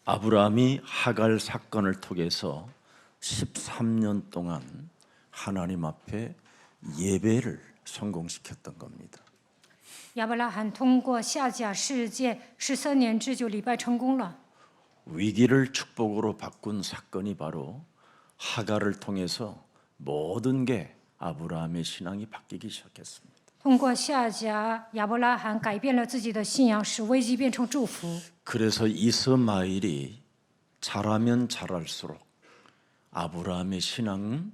아브라함이 하갈 사건을 통해서 13년 동안 하나님 앞에 예배를 성공시켰던 겁니다. 亚伯拉罕通过夏甲事件13年制就礼拜成功了。 위기를 축복으로 바꾼 사건이 바로 하갈을 통해서 모든 게 아브라함의 신앙이 바뀌기 시작했습니다. 通过夏甲，亚伯拉罕改变了自己的信仰，使危机变成祝福。 그래서 이스마엘이 자라면 자랄수록 아브라함의 신앙은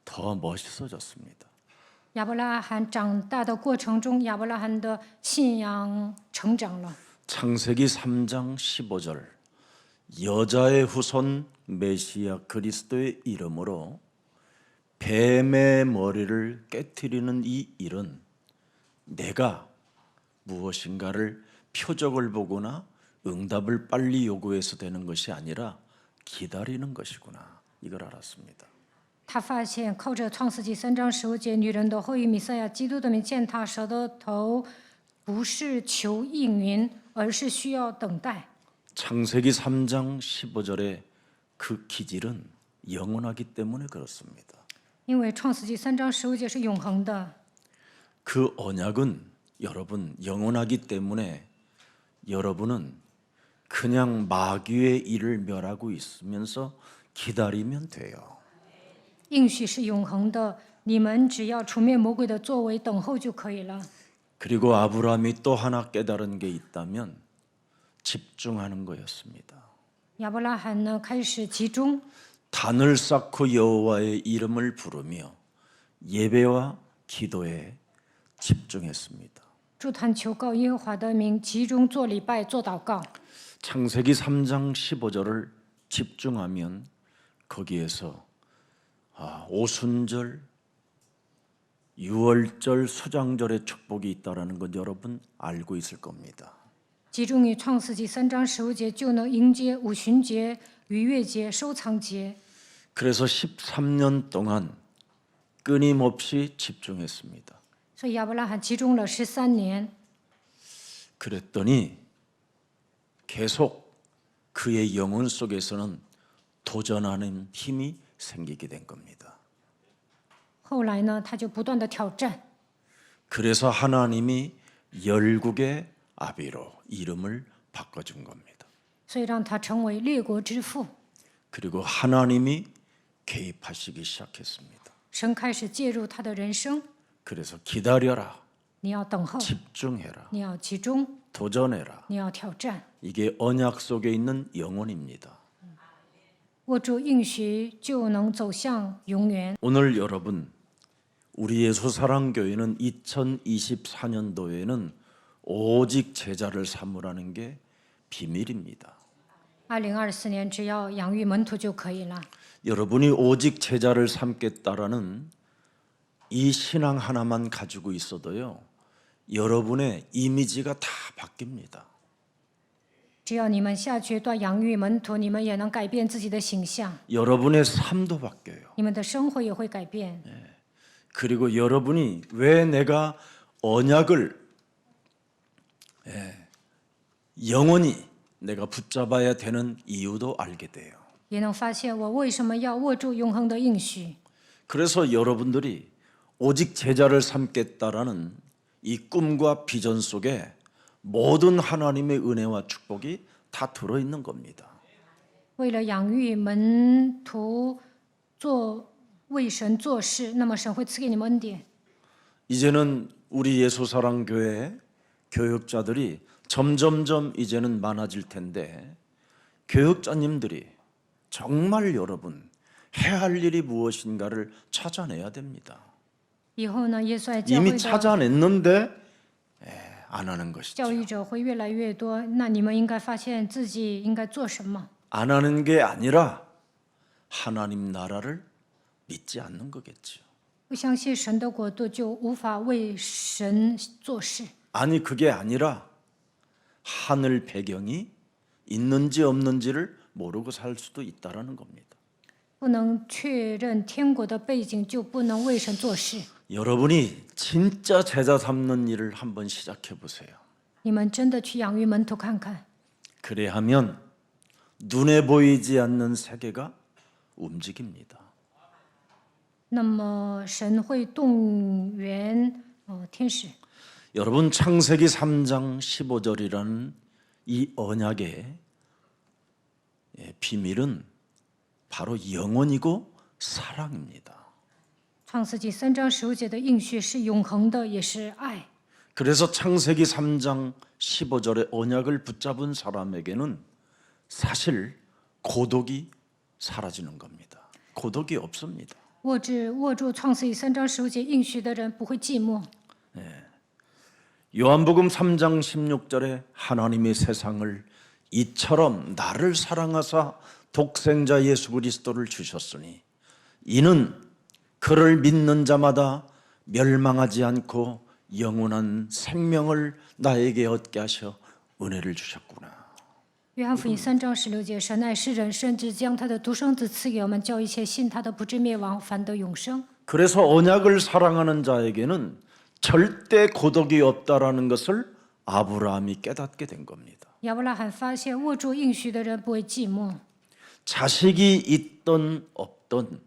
더 멋있어졌습니다. 亚伯拉罕长大的过程中，亚伯拉罕的信仰成长了。 창세기 3장 15절 여자의 후손 메시아 그리스도의 이름으로 뱀의 머리를 깨트리는 이 일은 내가 무엇인가를 표적을 보거나 응답을 빨리 요구해서 되는 것이 아니라 기다리는 것이구나. 이걸 알았습니다. 他发现靠着创世纪3章15节女人的后裔弥赛亚基督的名践踏蛇的头，不是求应允，而是需要等待。 창세기 3장 15절의 그 기질은 영원하기 때문에 그렇습니다. 因为创世纪3章15节是永恒的， 그 언약은 여러분 영원하기 때문에 여러분은 그냥 마귀의 일을 멸하고 있으면서 기다리면 돼요. 应许是永恒的，你们只要除灭魔鬼的作为，等候就可以了。 그리고 아브라함이 또 하나 깨달은 게 있다면 집중하는 거였습니다. 亚伯拉罕呢开始集中， 단을 쌓고 여호와의 이름을 부르며 예배와 기도에 집중했습니다. 筑坛求告耶和华的名，集中做礼拜、做祷告。 창세기 3장 15절을 집중하면 거기에서 오순절, 유월절, 수장절의 축복이 있다라는 것 여러분 알고 있을 겁니다. 集中于创世纪3章15节，就能迎接五旬节、逾越节、收藏节。 그래서 13년 동안 끊임없이 집중했습니다. 所以亚伯拉罕集中了13年， 그랬더니 계속 그의 영혼 속에서는 도전하는 힘이 생기게 된 겁니다. 后来呢，他就不断的挑战， 그래서 하나님이 열국의 아비로 이름을 바꿔준 겁니다. 所以让他成为列国之父。 그리고 하나님이 개입하시기 시작했습니다. 神开始介入他的人生， 그래서 기다려라, 你要等候， 집중해라, 你要集中， 도전해라. 你要挑战， 이게 언약 속에 있는 영혼입니다. 握住应许就能走向永远。 오늘 여러분, 우리 예수사랑교회는 2024년도에는 오직 제자를 삼으라는 게 비밀입니다. 2024年只要养育门徒就可以了。 여러분이 오직 제자를 삼겠다라는 이 신앙 하나만 가지고 있어도요, 여러분의 이미지가 다 바뀝니다. 只要你们下决断养育门徒，你们也能改变自己的形象， 여러분의 삶도 바뀌어요. 你们的生活也会改变。 그리고 여러분이 왜 내가 언약을 영원히 내가 붙잡아야 되는 이유도 알게 돼요. 也能发现我为什么要握住永恒的应许。 그래서 여러분들이 오직 제자를 삼겠다라는 이 꿈과 비전 속에 모든 하나님의 은혜와 축복이 다 들어있는 겁니다. 为了养育门徒，为神做事，那么神会赐给你们恩典。 이제는 우리 예수사랑교회 교육자들이 점점점 이제는 많아질 텐데 교육자님들이 정말 여러분 해야 할 일이 무엇인가를 찾아내야 됩니다. 以后呢，耶稣爱教 이미 会的 찾아냈는데 안 하는 것이죠. 教育者会越来越多，那你们应该发现自己应该做什么。 안 하는 게 아니라 하나님 나라를 믿지 않는 거겠죠. 不相信神的国度，就无法为神做事。 아니 그게 아니라 하늘 배경이 있는지 없는지를 모르고 살 수도 있다라는 겁니다. 不能确认天国的背景，就不能为神做事。 여러분이 진짜 제자 삼는 일을 한번 시작해 보세요. 你们真的去养育门徒看看， 그래 하면 눈에 보이지 않는 세계가 움직입니다. 那么神会动员天使。 여러분 창세기 3장 15절이라는 이 언약의 비밀은 바로 영원이고 사랑입니다. 创世纪3章15节的应许是永恒的，也是爱。 그래서 창세기 3장 15절의 언약을 붙잡은 사람에게는 사실 고독이 사라지는 겁니다. 고독이 없습니다. 握住创世纪3章15节应许的人不会寂寞。 요한복음 3장 16절에 하나님이 세상을 이처럼 나를 사랑하사 독생자 예수 그리스도를 주셨으니 이는 그를 믿는 자마다 멸망하지 않고 영원한 생명을 나에게 얻게 하셔 은혜를 주셨구나. 约翰福音3章16节，神爱世人，甚至将他的独生子赐给我们，叫一切信他的不至灭亡，反得永生。 그래서 언약을 사랑하는 자에게는 절대 고독이 없다라는 것을 아브라함이 깨닫게 된 겁니다. 亚伯拉罕发现握住应许的人不会寂寞。 자식이 있던 없던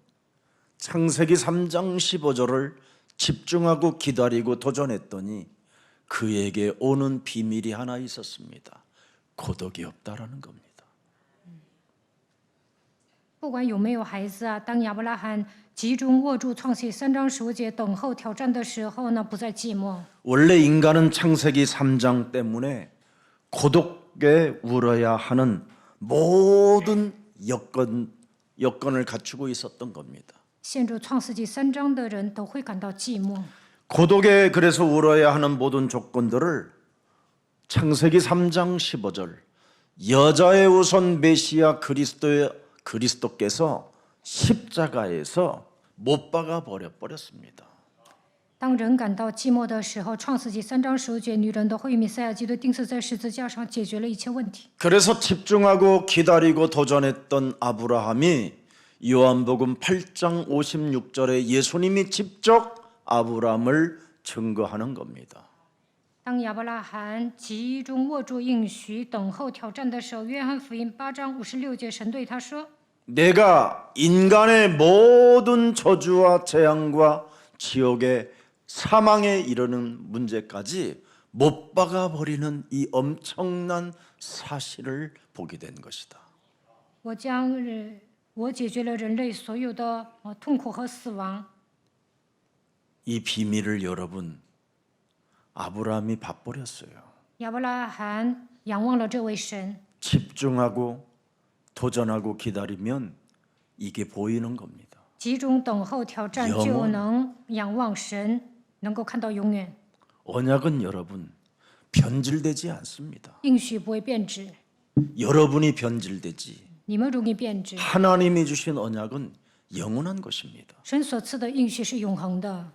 창세기 3장 15절을 집중하고 기다리고 도전했더니 그에게 오는 비밀이 하나 있었습니다. 고독이 없다라는 겁니다. 不管有没有孩子啊，当亚伯拉罕集中握住创世纪3章15节等候挑战的时候呢，不再寂寞。 원래 인간은 창세기 3장 때문에 고독에 울어야 하는 모든 여건을 갖추고 있었던 겁니다. 陷入创世纪3章的人都会感到寂寞。 고독에 그래서 울어야 하는 모든 조건들을 창세기 3장 15절 여자의 우선 메시아 그리스도께서 십자가에서 못 박아 버렸습니다. 当人感到寂寞的时候，创世纪3章15节，女人的后裔弥赛亚基督钉死在十字架上，解决了一切问题。 그래서 집중하고 기다리고 도전했던 아브라함이 요한복음 8장 56절에 예수님이 직접 아브라함을 증거하는 겁니다. 当亚伯拉罕集中握住应许，等候挑战的时候，约翰福音8章56节，神对他说： 내가 인간의 모든 저주와 재앙과 지옥의 사망에 이르는 문제까지 못 박아 버리는 이 엄청난 사실을 보게 된 것이다. 我解决了人类所有的痛苦和死亡。 이 비밀을 여러분 아브라함이 봐버렸어요. 亚伯拉罕仰望了这位神， 집중하고 도전하고 기다리면 이게 보이는 겁니다. 集中等候挑战，仰望就能仰望神，能够看到永远。 언약은 여러분 변질되지 않습니다. 应许不会变质， 여러분이 변질되지 你们容易变质。 하나님이 주신 언약은 영원한 것입니다. 神所赐的应许是永恒的，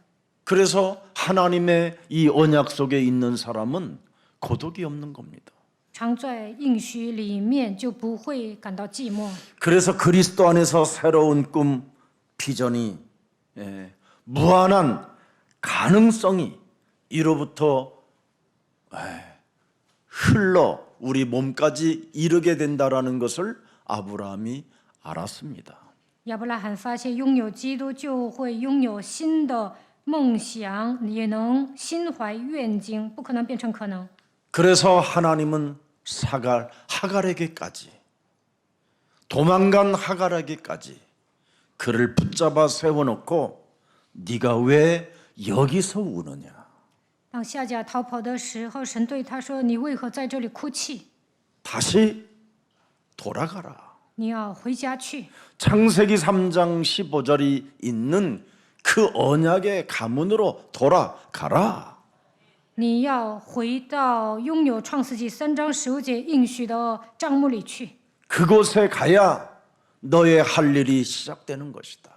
그래서 하나님의 이 언약 속에 있는 사람은 고독이 없는 겁니다. 常在应许里面就不会感到寂寞。 그래서 그리스도 안에서 새로운 꿈, 비전이 무한한 가능성이 이로부터 흘러 우리 몸까지 이르게 된다라는 것을 아브라함이 알았습니다. 亚伯拉罕发现，拥有基督就会拥有新的梦想，也能心怀愿景，不可能变成可能。 그래서 하나님은 하갈에게까지 도망간 하갈에게까지 그를 붙잡아 세워놓고 네가 왜 여기서 우느냐? 当夏甲逃跑的时候，神对他说：“你为何在这里哭泣？ 다시 돌아가라. 你要回家去。” 창세기 3장 15절이 있는 그 언약의 가문으로 돌아가라. 你要回到拥有创世纪3章15节应许的帐幕里去。 그곳에 가야 너의 할 일이 시작되는 것이다.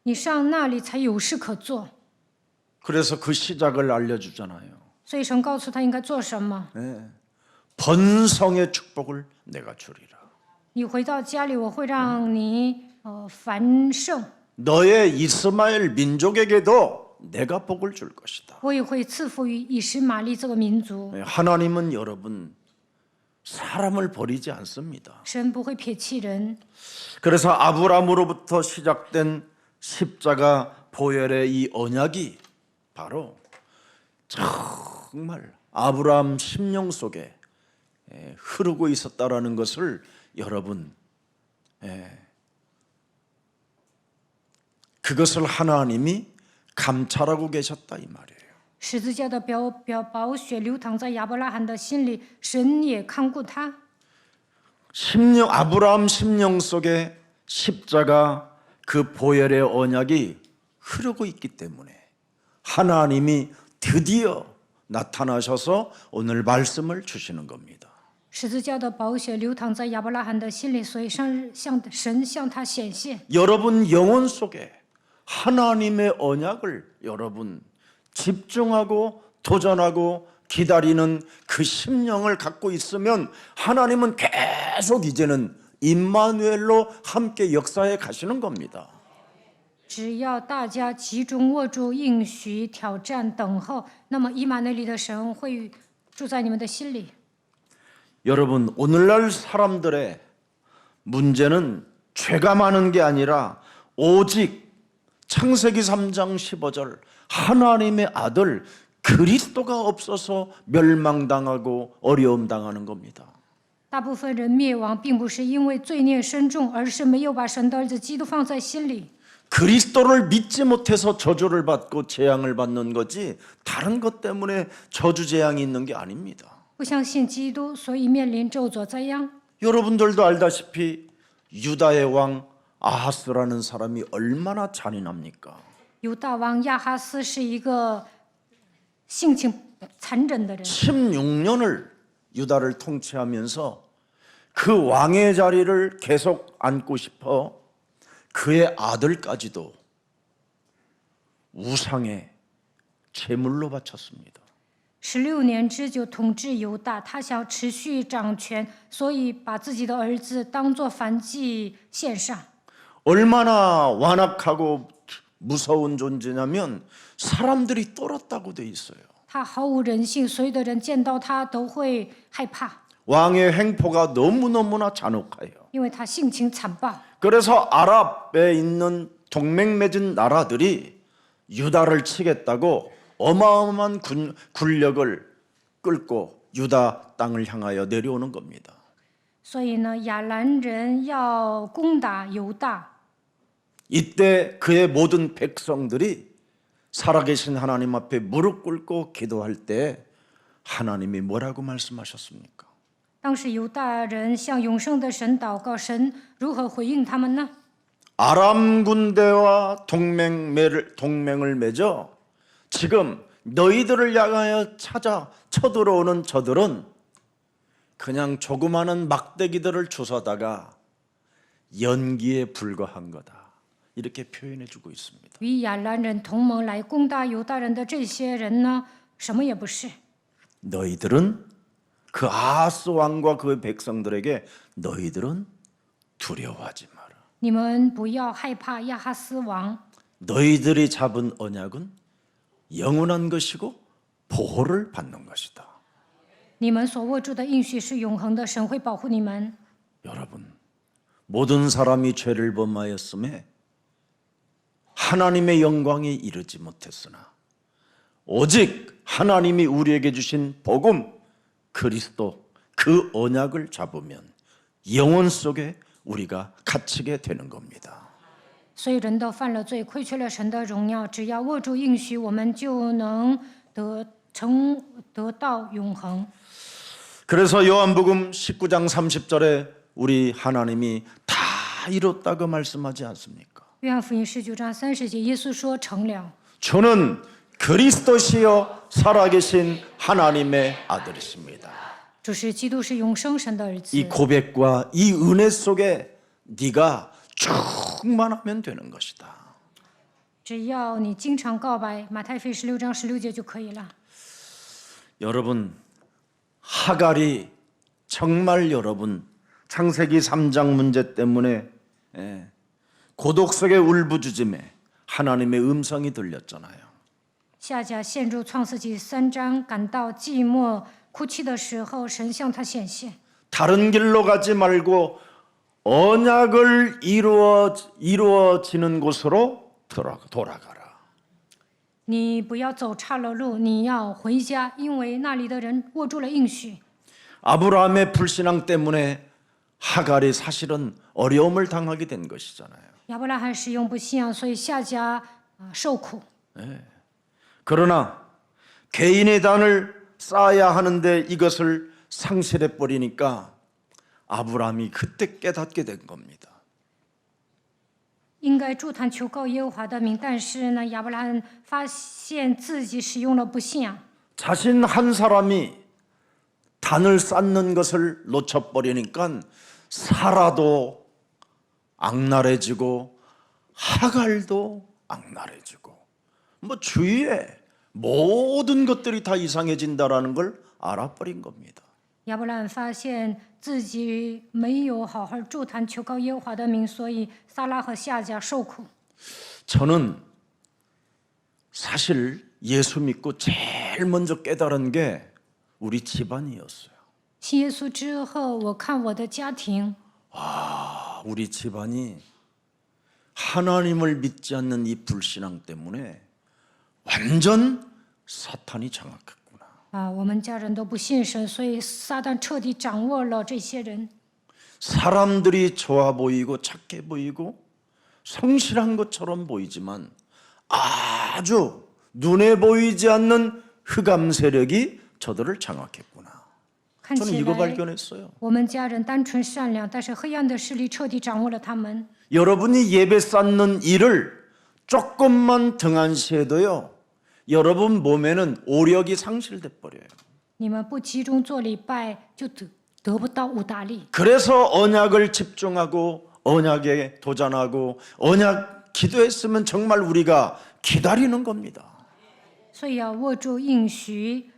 你上那里才有事可做。 그래서 그 시작을 알려주잖아요. 所以神告诉他应该做什么。 번성의 축복을 내가 주리라. 你回到家里，我会让你繁盛， 너의 이스마엘 민족에게도 내가 복을 줄 것이다. 我也会赐福于以实玛利这个民族。 하나님은 여러분 사람을 버리지 않습니다. 神不会撇弃人。 그래서 아브라함으로부터 시작된 십자가 보혈의 이 언약이 바로 정말 아브라함 심령 속에 흐르고 있었다라는 것을 여러분, 그것을 하나님이 감찰하고 계셨다 이 말이에요. 十字架的宝血流淌在亚伯拉罕的心里，神也看顾他。 아브라함 심령 속에 십자가 그 보혈의 언약이 흐르고 있기 때문에 하나님이 드디어 나타나셔서 오늘 말씀을 주시는 겁니다. 十字架的宝血流淌在亚伯拉罕的心里，所以神向他显现。 여러분 영혼 속에 하나님의 언약을 여러분 집중하고 도전하고 기다리는 그 심령을 갖고 있으면 하나님은 계속 이제는 임마누엘로 함께 역사해 가시는 겁니다. 只要大家集中握住应许、挑战、等候，那么以马内利的神会住在你们的心里。 여러분 오늘날 사람들의 문제는 죄가 많은 게 아니라 오직 창세기 3장 15절 하나님의 아들 그리스도가 없어서 멸망당하고 어려움 당하는 겁니다. 大部分人灭亡，并不是因为罪孽深重，而是没有把神的儿子基督放在心里。 그리스도를 믿지 못해서 저주를 받고 재앙을 받는 거지 다른 것 때문에 저주 재앙이 있는 게 아닙니다. 不相信基督，所以面临咒诅灾殃。 여러분들도 알다시피 유다의 왕 아하스라는 사람이 얼마나 잔인합니까? 犹大王亚哈斯是一个性情残忍的人， 16년을 유다를 통치하면서 그 왕의 자리를 계속 앉고 싶어 그의 아들까지도 우상의 제물로 바쳤습니다. 16年之久统治犹大，他想持续掌权，所以把自己的儿子当作燔祭献上。 얼마나 완악하고 무서운 존재냐면 사람들이 떨었다고 돼 있어요. 他毫无人性，所有的人见到他都会害怕， 왕의 행포가 너무너무나 잔혹해요. 因为他性情残暴。 그래서 아랍에 있는 동맹 맺은 나라들이 유다를 치겠다고 어마어마한 군력을 끌고 유다 땅을 향하여 내려오는 겁니다. 所以呢，亚兰人要攻打犹大， 이때 그의 모든 백성들이 살아계신 하나님 앞에 무릎 꿇고 기도할 때 하나님이 뭐라고 말씀하셨습니까? 当时犹大人向永生的神祷告，神如何回应他们呢？ 아람 군대와 동맹을 맺어 지금 너희들을 향하여 쳐들어오는 저들은 그냥 조그마한 막대기들을 주워다가 연기에 불과한 거다. 이렇게 표현해 주고 있습니다. 与亚兰人同盟来攻打犹大人的这些人呢，什么也不是。 너희들은 그 아하스 왕과 그 백성들에게 너희들은 두려워하지 마라. 你们不要害怕亚哈斯王， 너희들이 잡은 언약은 영원한 것이고 보호를 받는 것이다. 你们所握住的应许是永恒的，神会保护你们。 여러분, 모든 사람이 죄를 범하였음에 하나님의 영광에 이르지 못했으나 오직 하나님이 우리에게 주신 복음 그리스도 그 언약을 잡으면 영원 속에 우리가 갇히게 되는 겁니다. 所以人都犯了罪，亏缺了神的荣耀。只要握住应许，我们就能得到永恒。 그래서 요한복음 19장 30절에 우리 하나님이 다 이뤘다고 말씀하지 않습니까? 约翰福音19章30节，耶稣说：“成了。 저는 그리스도시요 살아계신 하나님의 아들이십니다. 主是基督，是永生神的儿子。 이 고백과 이 은혜 속에 네가 충만하면 되는 것이다. 只要你经常告白，马太福音16章16节就可以了。 여러분 하갈이 정말 여러분 창세기 3장 문제 때문에 고독 속의 울부짖음에 하나님의 음성이 들렸잖아요. 夏甲陷入创世纪3章，感到寂寞、哭泣的时候，神向他显现。 다른 길로 가지 말고 언약을 이루어지는 곳으로 돌아가라. 你不要走岔了路，你要回家，因为那里的人握住了应许。 아브라함의 불신앙 때문에 하갈이 사실은 어려움을 당하게 된 것이잖아요. 亚伯拉罕使用不信，所以夏甲受苦。 그러나 개인의 단을 쌓아야 하는데 이것을 상실해 버리니까 아브라함이 그때 깨닫게 된 겁니다. 应该筑坛求告耶和华的名，但是呢，亚伯拉罕发现自己使用了不信。 자신 한 사람이 단을 쌓는 것을 놓쳐버리니까 사라도 악랄해지고 하갈도 악랄해지고 뭐 주위에 모든 것들이 다 이상해진다라는 걸 알아버린 겁니다. 亚伯拉罕发现自己没有好好筑坛求告耶和华的名，所以撒拉和夏甲受苦。 저는 사실 예수 믿고 제일 먼저 깨달은 게 우리 집안이었어요. 信耶稣之后，我看我的家庭， 우리 집안이 하나님을 믿지 않는 이 불신앙 때문에 완전 사탄이 장악했구나. 我们家人都不信神，所以撒旦彻底掌握了这些人。 사람들이 좋아 보이고 착해 보이고 성실한 것처럼 보이지만 아주 눈에 보이지 않는 흑암 세력이 저들을 장악했구나. 看 저는 起 이거 来 발견했어요. 我们家人单纯善良，但是黑暗的势力彻底掌握了他们。 여러분이 예배 쌓는 일을 조금만 등한시해도요, 여러분 몸에는 오력이 상실돼 버려요. 你们不集中做礼拜，就得不到五大力。 그래서 언약을 집중하고 언약에 도전하고 언약 기도했으면 정말 우리가 기다리는 겁니다. 所以要握住应许，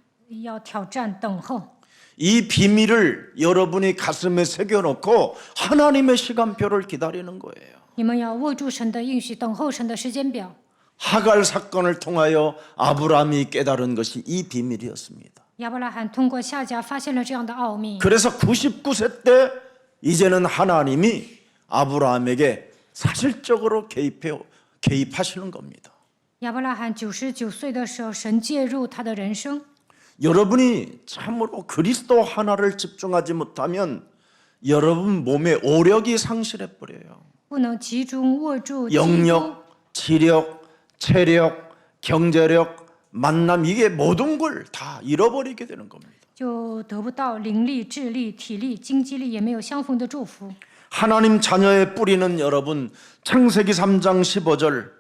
要挑战等候。 이 비밀을 여러분이 가슴에 새겨놓고 하나님의 시간표를 기다리는 거예요. 你们要握住神的应许，等候神的时间表。 하갈 사건을 통하여 아브라함이 깨달은 것이 이 비밀이었습니다. 亚伯拉罕通过夏甲发现了这样的奥秘。 그래서 99세 때 이제는 하나님이 아브라함에게 사실적으로 개입하시는 겁니다. 亚伯拉罕99岁的时候，神介入他的人生。 여러분이 참으로 그리스도 하나를 집중하지 못하면 여러분 몸의 오력이 상실해 버려요. 不能集中握住基督， 영력, 지력, 체력, 경제력, 만남 이게 모든 걸 다 잃어버리게 되는 겁니다. 就得不到灵力、智力、体力、经济力，也没有相逢的祝福。 하나님 자녀의 뿌리는 여러분 창세기 3장 15절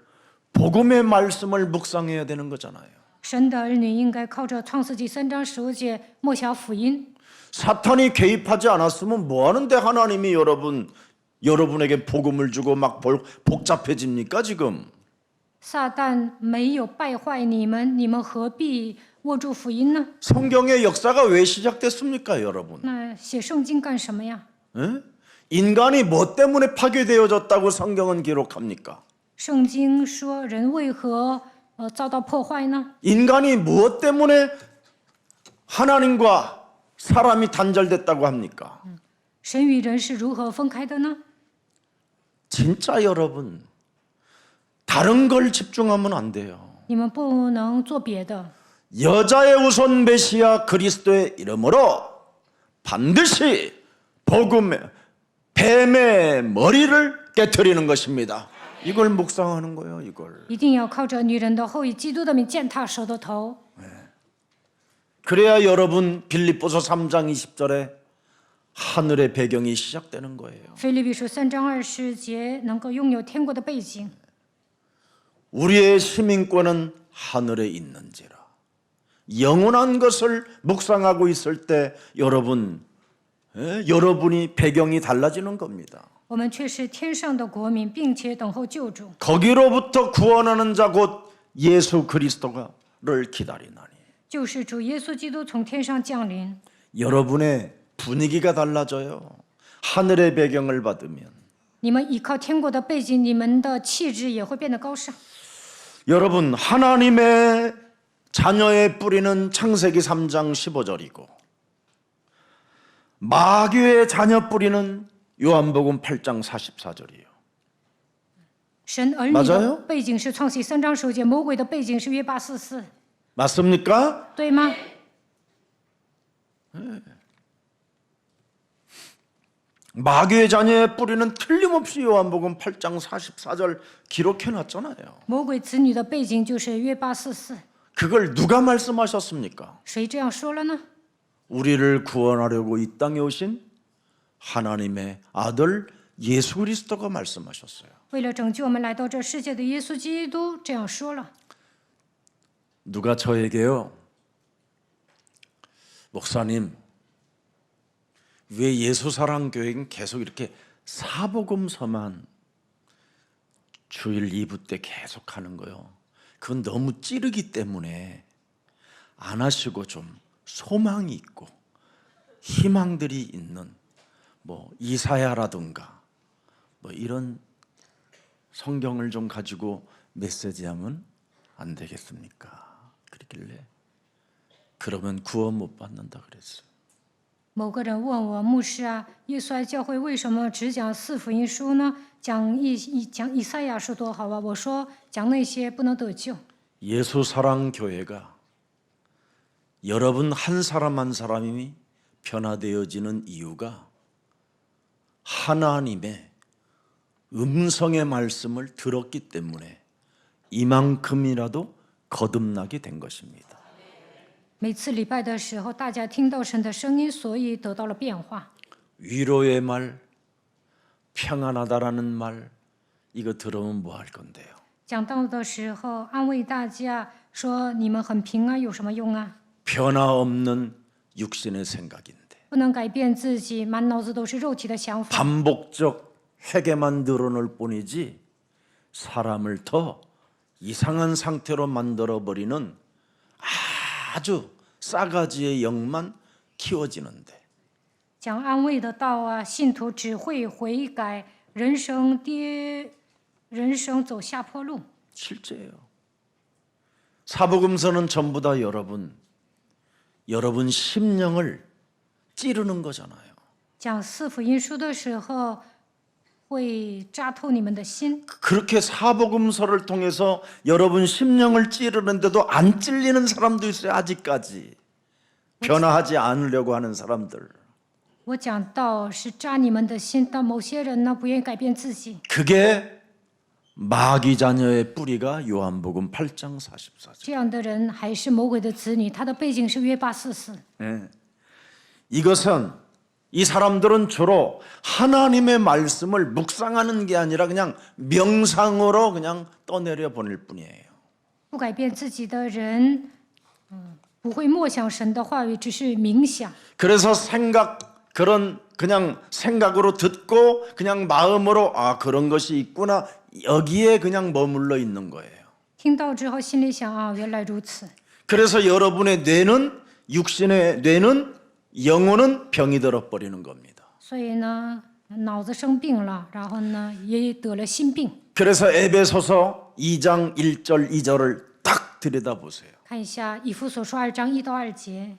복음의 말씀을 묵상해야 되는 거잖아요. 神的儿女应该靠着创世纪3章15节默想福音。 사탄이 개입하지 않았으면 뭐 하는데 하나님이 여러분에게 복음을 주고 막 복잡해집니까 지금? 撒旦没有败坏你们，你们何必握住福音呢？ 성경의 역사가 왜 시작됐습니까 여러분? 那写圣经干什么呀？ 에? 인간이 뭐 때문에 파괴되어졌다고 성경은 기록합니까? 圣经说人为何遭到破坏呢？ 인간이 무엇 때문에 하나님과 사람이 단절됐다고 합니까? 神与人是如何分开的呢？ 진짜 여러분 다른 걸 집중하면 안 돼요. 你们不能做别的。 여자의 우선 메시아 그리스도의 이름으로 반드시 복음의 뱀의 머리를 깨트리는 것입니다. 이걸 묵상하는 거예요. 이걸. 一定要靠着女人的后裔基督的名践踏蛇的头。 그래야 여러분 빌립보서 3장 20절에 하늘의 배경이 시작되는 거예요. 腓立比书3章20节能够拥有天国的背景。 우리의 시민권은 하늘에 있는지라. 영원한 것을 묵상하고 있을 때 여러분이 배경이 달라지는 겁니다. 我们却是天上的国民，并且等候救主。 거기로부터 구원하는 자 곧 예수 그리스도를 기다리나니. 救世主耶稣基督从天上降临， 여러분의 분위기가 달라져요. 하늘의 배경을 받으면. 你们依靠天国的背景，你们的气质也会变得高尚。 여러분 하나님의 자녀의 뿌리는 창세기 3장 15절이고 마귀의 자녀 뿌리는 요한복음 8장 44절이에요. 神儿女 맞아요 的背景是创世记3章10节，魔鬼的背景是约8 44， 맞습니까? 对吗？ 마귀의 자녀의 뿌리는 틀림없이 요한복음 8장 44절 기록해 놨잖아요. 魔鬼子女的背景就是约8 44， 그걸 누가 말씀하셨습니까? 谁这样说了呢？ 우리를 구원하려고 이 땅에 오신 하나님의 아들 예수 그리스도가 말씀하셨어요. 为了拯救我们来到这世界的耶稣基督这样说了。 누가 저에게요, 목사님, 왜 예수사랑교회는 계속 이렇게 사복음서만 주일 2부 때 계속 하는 거요? 그건 너무 찌르기 때문에 안 하시고 좀 소망이 있고 희망들이 있는 뭐 이사야라든가 뭐 이런 성경을 좀 가지고 메시지하면 안 되겠습니까? 그러길래 그러면 구원 못 받는다 그랬어요. 某个人问我牧师啊，耶稣爱教会为什么只讲四福音书呢？讲以赛亚书多好啊！我说讲那些不能得救。 예수사랑교회가 여러분 한 사람 한 사람이 변화되어지는 이유가 하나님의 음성의 말씀을 들었기 때문에 이만큼이라도 거듭나게 된 것입니다. 每次礼拜的时候，大家听到神的声音，所以得到了变化。 위로의 말, 평안하다라는 말 이거 들으면 뭐 할 건데요? 讲道的时候，安慰大家说你们很平安，有什么用啊？ 변화 없는 육신의 생각인데 不能改变自己，满脑子都是肉体的想法， 반복적 회개만 늘어날 뿐이지 사람을 더 이상한 상태로 만들어버리는 아주 싸가지의 영만 키워지는데 讲安慰的道啊，信徒只会悔改，人生走下坡路。 실제예요. 사복음서는 전부 다 여러분 심령을 찌르는 거잖아요. 讲四福音书的时候，会扎透你们的心。 그렇게 사복음서를 통해서 여러분 심령을 찌르는데도 안 찔리는 사람도 있어요. 아직까지 변화하지 않으려고 하는 사람들. 我讲道是扎你们的心，但某些人呢不愿意改变自己， 그게 마귀 자녀의 뿌리가 요한복음 8장 44절. 这样的人还是魔鬼的子女，他的背景是约8 44。 이것은 이 사람들은 주로 하나님의 말씀을 묵상하는 게 아니라 그냥 명상으로 그냥 떠내려 보낼 뿐이에요. 不改变自己的人，不会默想神的话语，只是冥想。 그래서 그냥 생각으로 듣고 그냥 마음으로 그런 것이 있구나 여기에 그냥 머물러 있는 거예요. 听到之后心里想啊，原来如此。 그래서 여러분의 뇌는 육신의 뇌는 영혼은 병이 들어 버리는 겁니다. 所以呢，脑子生病了，然后呢也得了心病。 그래서 에베소서 2장 1절 2절을 딱 들여다보세요. 看一下以弗所书2章1到2节，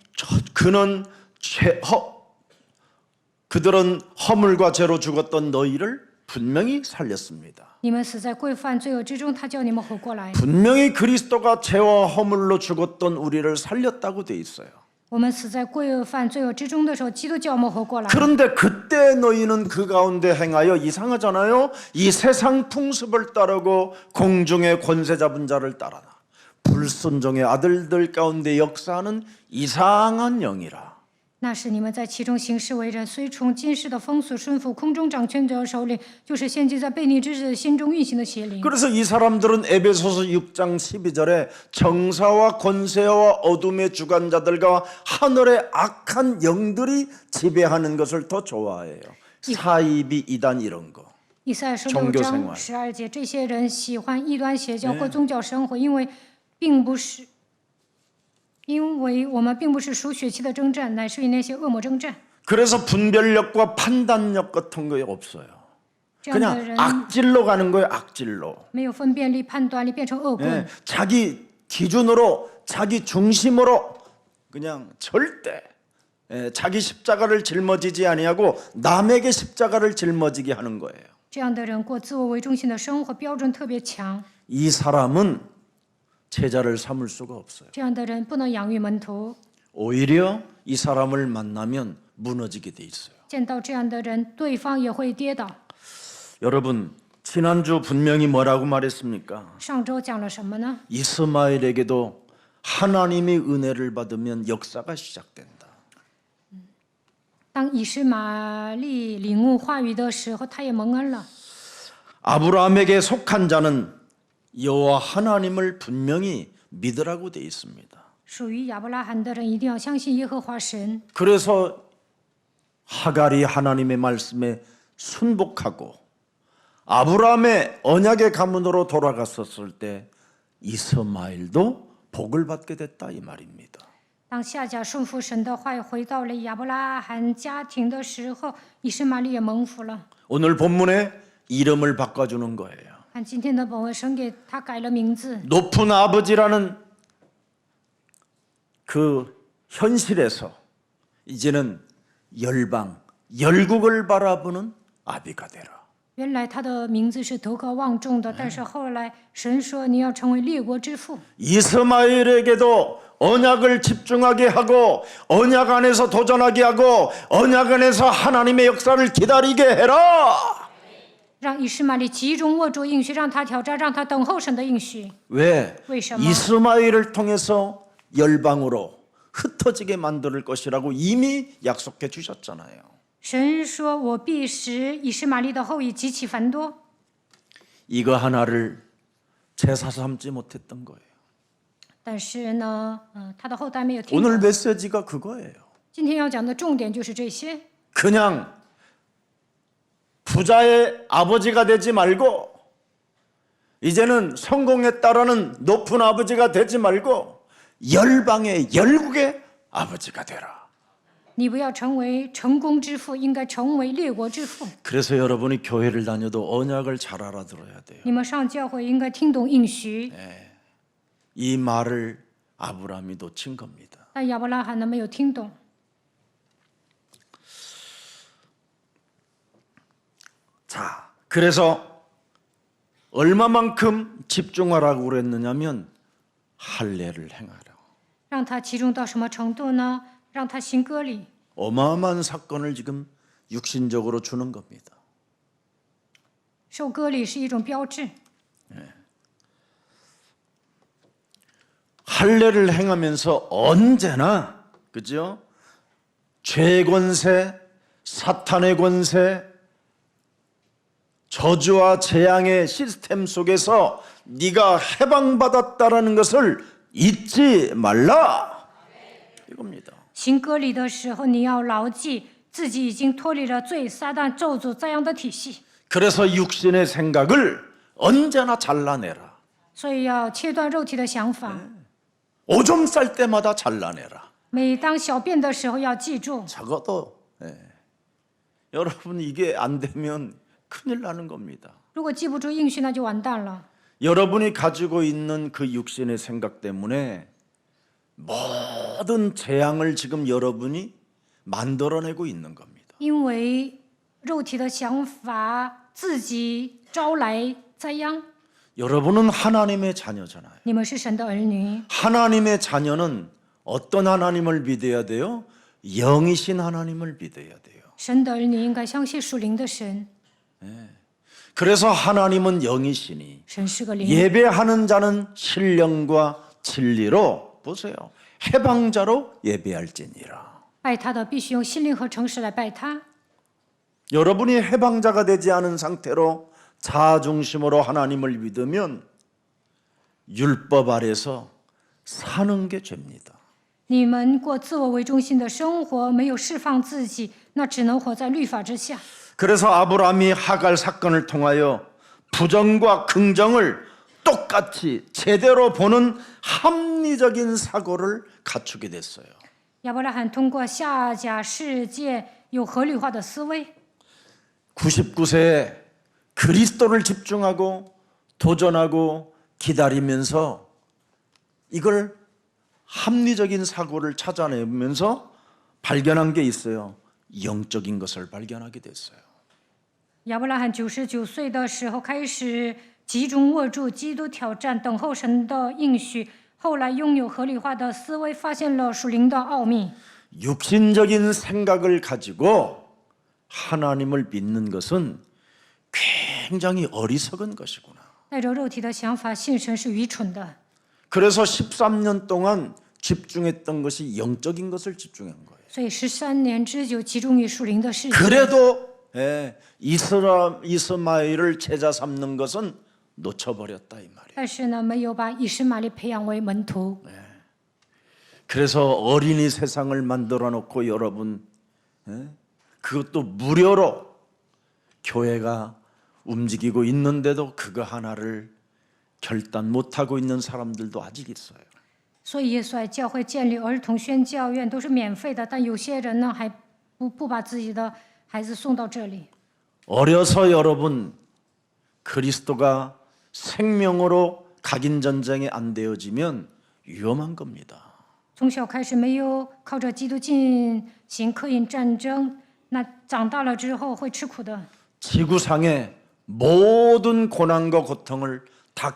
그들은 허물과 죄로 죽었던 너희를 분명히 살렸습니다. 你们死在过犯罪恶之中，他叫你们活过来。 분명히 그리스도가 죄와 허물로 죽었던 우리를 살렸다고 돼 있어요. 我们死在过犯罪恶之中的时候，基督叫我们活过来。 그런데 그때 너희는 그 가운데 행하여 이상하잖아요. 이 세상 풍습을 따르고 공중의 권세 잡은 자를 따라 불순종의 아들들 가운데 역사하는 이상한 영이라. 那是你们在其中行事为人，随从今世的风俗顺服空中掌权者首领，就是现今在悖逆之子心中运行的邪灵。 그래서 이 사람들은 에베소서 6장 12절에 정사와 권세와 어둠의 주관자들과 하늘의 악한 영들이 지배하는 것을 더 좋아해요. 사이비 이단 이런 거. 以赛亚书6 종교 章 생활 12节，这些人喜欢异端邪教或宗教生活，因为我们并不是属血气的征战，乃是与那些恶魔征战。 그래서 분별력과 판단력 같은 거 없어요. 这样的 그냥 人 악질로 가는 거예요. 악질로. 没有分辨力、判断力，变成恶棍。 자기 기준으로 자기 중심으로 그냥 절대 자기 십자가를 짊어지지 아니하고 남에게 십자가를 짊어지게 하는 거예요. 这样的人过自我为中心的生活，标准特别强。 이 사람은 제자를 삼을 수가 없어요. 这样的人不能养育门徒。 오히려 이 사람을 만나면 무너지게 돼 있어요. 见到这样的人，对方也会跌倒。 여러분, 지난주 분명히 뭐라고 말했습니까? 上周讲了什么呢？ 이스마엘에게도 하나님의 은혜를 받으면 역사가 시작된다. 当以实玛利领悟话语的时候，他也蒙恩了。 아브라함에게 속한 자는 여호와 하나님을 분명히 믿으라고 돼 있습니다. 属于亚伯拉罕的人一定要相信耶和华神。 그래서 하갈이 하나님의 말씀에 순복하고 아브라함의 언약의 가문으로 돌아갔었을 때 이스마엘도 복을 받게 됐다 이 말입니다. 当夏甲顺服神的话，回到了亚伯拉罕家庭的时候，以实玛利也蒙福了。 오늘 본문에 이름을 바꿔주는 거예요. 看今天的本文，神给他改了名字。 높은 아버지라는 그 현실에서 이제는 열방, 열국을 바라보는 아비가 되라. 原来他的名字是德高望重的，但是后来神说你要成为列国之父。 이스마엘에게도 언약을 집중하게 하고 언약 안에서 도전하게 하고 언약 안에서 하나님의 역사를 기다리게 해라. 让以实玛利集中握住应许，让他挑战，让他等候神的应许。 왜? 为什么？ 이스마엘을 통해서 열방으로 흩어지게 만들 것이라고 이미 약속해 주셨잖아요. 神说：“我必使以实玛利的后裔极其繁多。” 이거 하나를 제사 삼지 못했던 거예요. 但是呢，他的后代没有听 오늘 懂。 메시지가 그거예요. 今天要讲的重点就是这些。 그냥 부자의 아버지가 되지 말고 이제는 성공했다라는 높은 아버지가 되지 말고 열방의 열국의 아버지가 되라. 你不要成为成功之父，应该成为列国之父。 그래서 여러분이 교회를 다녀도 언약을 잘 알아들어야 돼요. 你们上教会应该听懂应许。 이 말을 아브라함이 놓친 겁니다. 但亚伯拉罕呢没有听懂。 자, 그래서 얼마만큼 집중하라고 그랬느냐면 할례를 행하라. 让他集中到什么程度呢？让他行割礼。 어마어마한 사건을 지금 육신적으로 주는 겁니다. 受割礼是一种标志。 할례를 행하면서 언제나 그죠? 죄의 권세, 사탄의 권세, 저주와 재앙의 시스템 속에서 네가 해방받았다라는 것을 잊지 말라. 이겁니다. 行割礼的时候，你要牢记自己已经脱离了罪、撒旦、咒诅这样的体系， 그래서 육신의 생각을 언제나 잘라내라. 所以要切断肉体的想法。 오줌 쌀 때마다 잘라내라. 每当小便的时候要记住， 적어도 여러분 이게 안 되면 큰일 나는 겁니다. 如果记不住应许，那就完蛋了。 여러분이 가지고 있는 그 육신의 생각 때문에 모든 재앙을 지금 여러분이 만들어내고 있는 겁니다. 因为肉体的想法自己招来灾殃。 여러분은 하나님의 자녀잖아요. 你们是神的儿女， 하나님의 자녀는 어떤 하나님을 믿어야 돼요? 영이신 하나님을 믿어야 돼요. 神的儿女应该相信属灵的神。 그래서 하나님은 영이시니 神是个灵， 예배하는 자는 신령과 진리로 보세요. 해방자로 예배할지니라. 拜他的必须用心灵和诚实来拜他。 여러분이 해방자가 되지 않은 상태로 자아중심으로 하나님을 믿으면 율법 아래서 사는 게 죄입니다. 你们过自我为中心的生活，没有释放自己，那只能活在律法之下。 그래서 아브라함이 하갈 사건을 통하여 부정과 긍정을 똑같이 제대로 보는 합리적인 사고를 갖추게 됐어요. 亚伯拉罕通过夏甲事件有合理化的思维。 99세에 그리스도를 집중하고 도전하고 기다리면서 이걸 합리적인 사고를 찾아내면서 발견한 게 있어요. 영적인 것을 발견하게 됐어요. 亚伯拉罕99岁的时候开始集中握住基督挑战，等候神的应许。后来拥有合理化的思维，发现了属灵的奥秘。 육신적인 생각을 가지고 하나님을 믿는 것은 굉장히 어리석은 것이구나. 带着肉体的想法信神是愚蠢的， 그래서 13년 동안 집중했던 것이 영적인 것을 집중한 거예요. 所以13年之久集中于属灵的事情。 그래도 이스마엘을 제자 삼는 것은 놓쳐버렸다 이 말이에요. 但是呢，没有把以实玛利培养为门徒。 그래서 어린이 세상을 만들어 놓고 여러분 그것도 무료로 교회가 움직이고 있는데도 그거 하나를 결단 못하고 있는 사람들도 아직 있어요. 所以耶稣爱教会建立儿童宣教院都是免费的，但有些人呢还不把自己的孩子送到这里。 어려서 여러분 그리스도가 생명으로 각인 전쟁에 안 되어지면 위험한 겁니다. 从小开始没有靠着基督进行刻印战争，那长大了之后会吃苦的。 지구상의 모든 고난과 고통을 다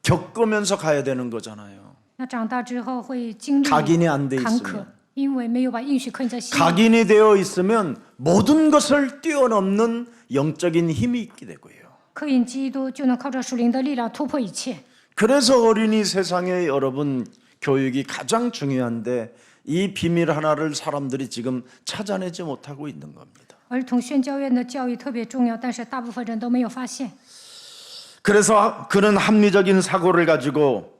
겪으면서 가야 되는 거잖아요. 那长大之后会经历 각인이 안 돼 坎坷 있으면 ，因为没有把应许刻印在心里。 각인이 되어 있으면 모든 것을 뛰어넘는 영적인 힘이 있게 되고요. 刻印基督就能靠着属灵的力量突破一切。 그래서 어린이 세상에 여러분 교육이 가장 중요한데 이 비밀 하나를 사람들이 지금 찾아내지 못하고 있는 겁니다. 儿童宣教院的教育特别重要，但是大部分人都没有发现。 그래서 그런 합리적인 사고를 가지고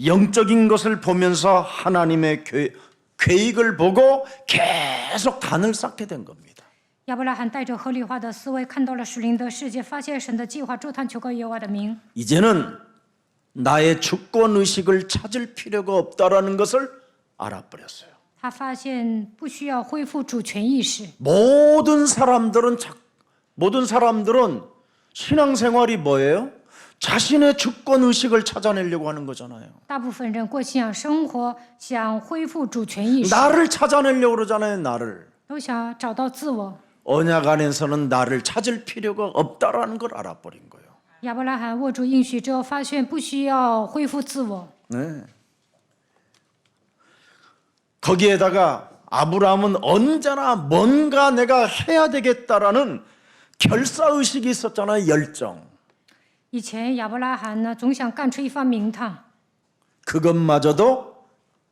영적인 것을 보면서 하나님의 계획을 보고 계속 단을 쌓게 된 겁니다. 亚伯拉罕带着合理化的思维，看到了属灵的世界，发现神的计划，周坛求告耶和华的名。 이제는 나의 주권 의식을 찾을 필요가 없다라는 것을 알아버렸어요. 他发现不需要恢复主权意识。 모든 사람들은 신앙생활이 뭐예요? 자신의 주권 의식을 찾아내려고 하는 거잖아요. 大部分人过信仰生活，想恢复主权意识， 나를 찾아내려고 그러잖아요. 나를. 都想找到自我。 언약 안에서는 나를 찾을 필요가 없다라는 걸 알아버린 거예요. 亚伯拉罕握住应许之后，发现不需要恢复自我。 네. 거기에다가 아브라함은 언제나 뭔가 내가 해야 되겠다라는 결사 의식이 있었잖아요. 열정. 以前亚伯拉罕呢，总想干出一番名堂， 그것마저도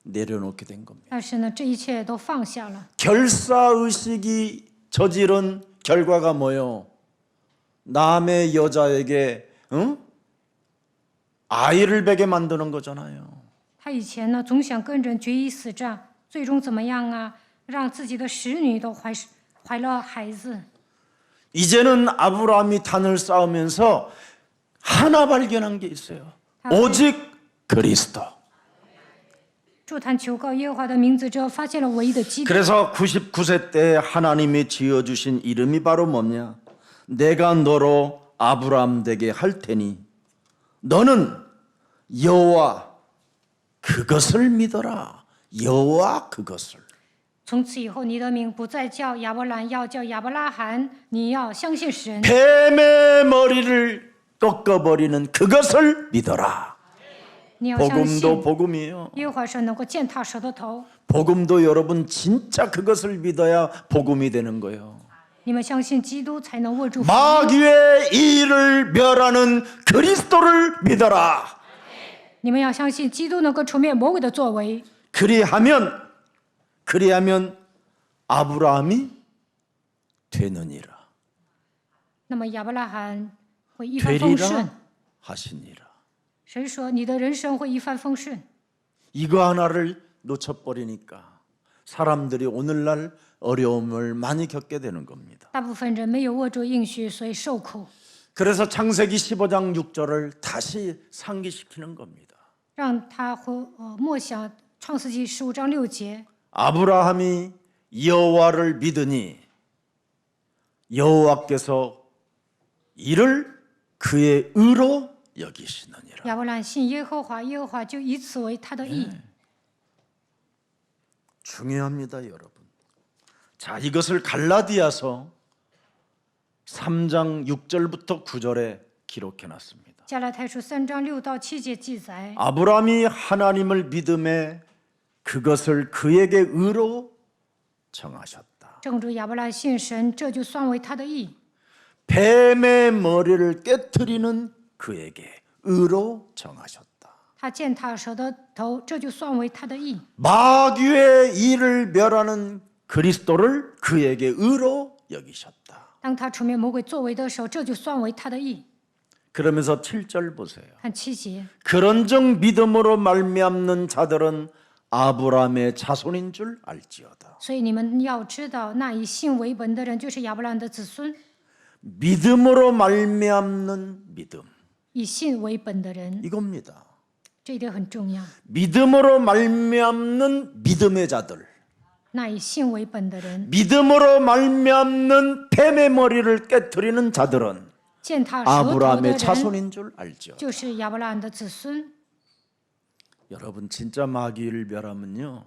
내려놓게 된 겁니다. 但是呢，这一切都放下了。 결사 의식이 저지른 결과가 뭐요? 남의 여자에게 아이를 베게 만드는 거잖아요. 他以前呢，总想跟人决一死战，最终怎么样啊？让自己的使女都怀了孩子。 이제는 아브라함이 단을 쌓으면서 하나 발견한 게 있어요. 오직 그리스도. 祝坛求告耶和华的名字之后，发现了唯一的基督。 그래서 99세 때 하나님이 지어주신 이름이 바로 뭐냐? 내가 너로 아브라함 되게 할 테니 너는 여호와 그것을 믿어라. 여호와 그것을. 从此以后，你的名不再叫亚伯兰，要叫亚伯拉罕。你要相信神， 뱀의 머리를 꺾어버리는 그것을 믿어라. 你要相信 복음도 복음이에요. 耶和华神能够践踏蛇的头。 복음도 여러분 진짜 그것을 믿어야 복음이 되는 거예요. 你们相信基督，才能握住福音。 마귀의 일을 멸하는 그리스도를 믿어라. 你们要相信基督能够除灭魔鬼的作为。 그리하면 아브라함이 되느니라. 那么亚伯拉罕会一帆风顺。 되리라 하시니라. 神说你的人生会一帆风顺。 이거 하나를 놓쳐버리니까 사람들이 오늘날 어려움을 많이 겪게 되는 겁니다. 大部分人没有握住应许，所以受苦。 그래서 창세기 15장 6절을 다시 상기시키는 겁니다. 让他默想创世纪15章6节。 아브라함이 여호와를 믿으니 여호와께서 이를 그의 의로 여기시느니라. 亚伯兰信耶和华，耶和华就以此为他的义。 중요합니다, 여러분. 자, 이것을 갈라디아서 3장 6절부터 9절에 기록해 놨습니다. 加拉太书3章6到7节记载， 아브라함이 하나님을 믿음에 그것을 그에게 의로 정하셨다. 正如亚伯拉罕信神，这就算为他的义； 뱀의 머리를 깨뜨리는 그에게 의로 정하셨다. 他践踏蛇的头，这就算为他的义； 마귀의 일을 멸하는 그리스도를 그에게 의로 여기셨다. 当他除灭魔鬼作为的时候，这就算为他的义。 그러면서 7절 보세요. 看7节， 그런즉 믿음으로 말미암는 자들은 아브라함의 자손인 줄 알지어다. 所以你们要知道，那以信为本的人就是亚伯拉罕的子孙。 믿음으로 말미암는 믿음, 以信为本的人， 이겁니다. 这一点很重要。 믿음으로 말미암는 믿음의 자들, 那以信为本的人， 믿음으로 말미암는 뱀의 머리를 깨뜨리는 자들은 践踏蛇头的 아브라함의 人， 자손인 줄 알죠. 就是亚伯拉罕的子孙。 여러분, 진짜 마귀를 멸하면요,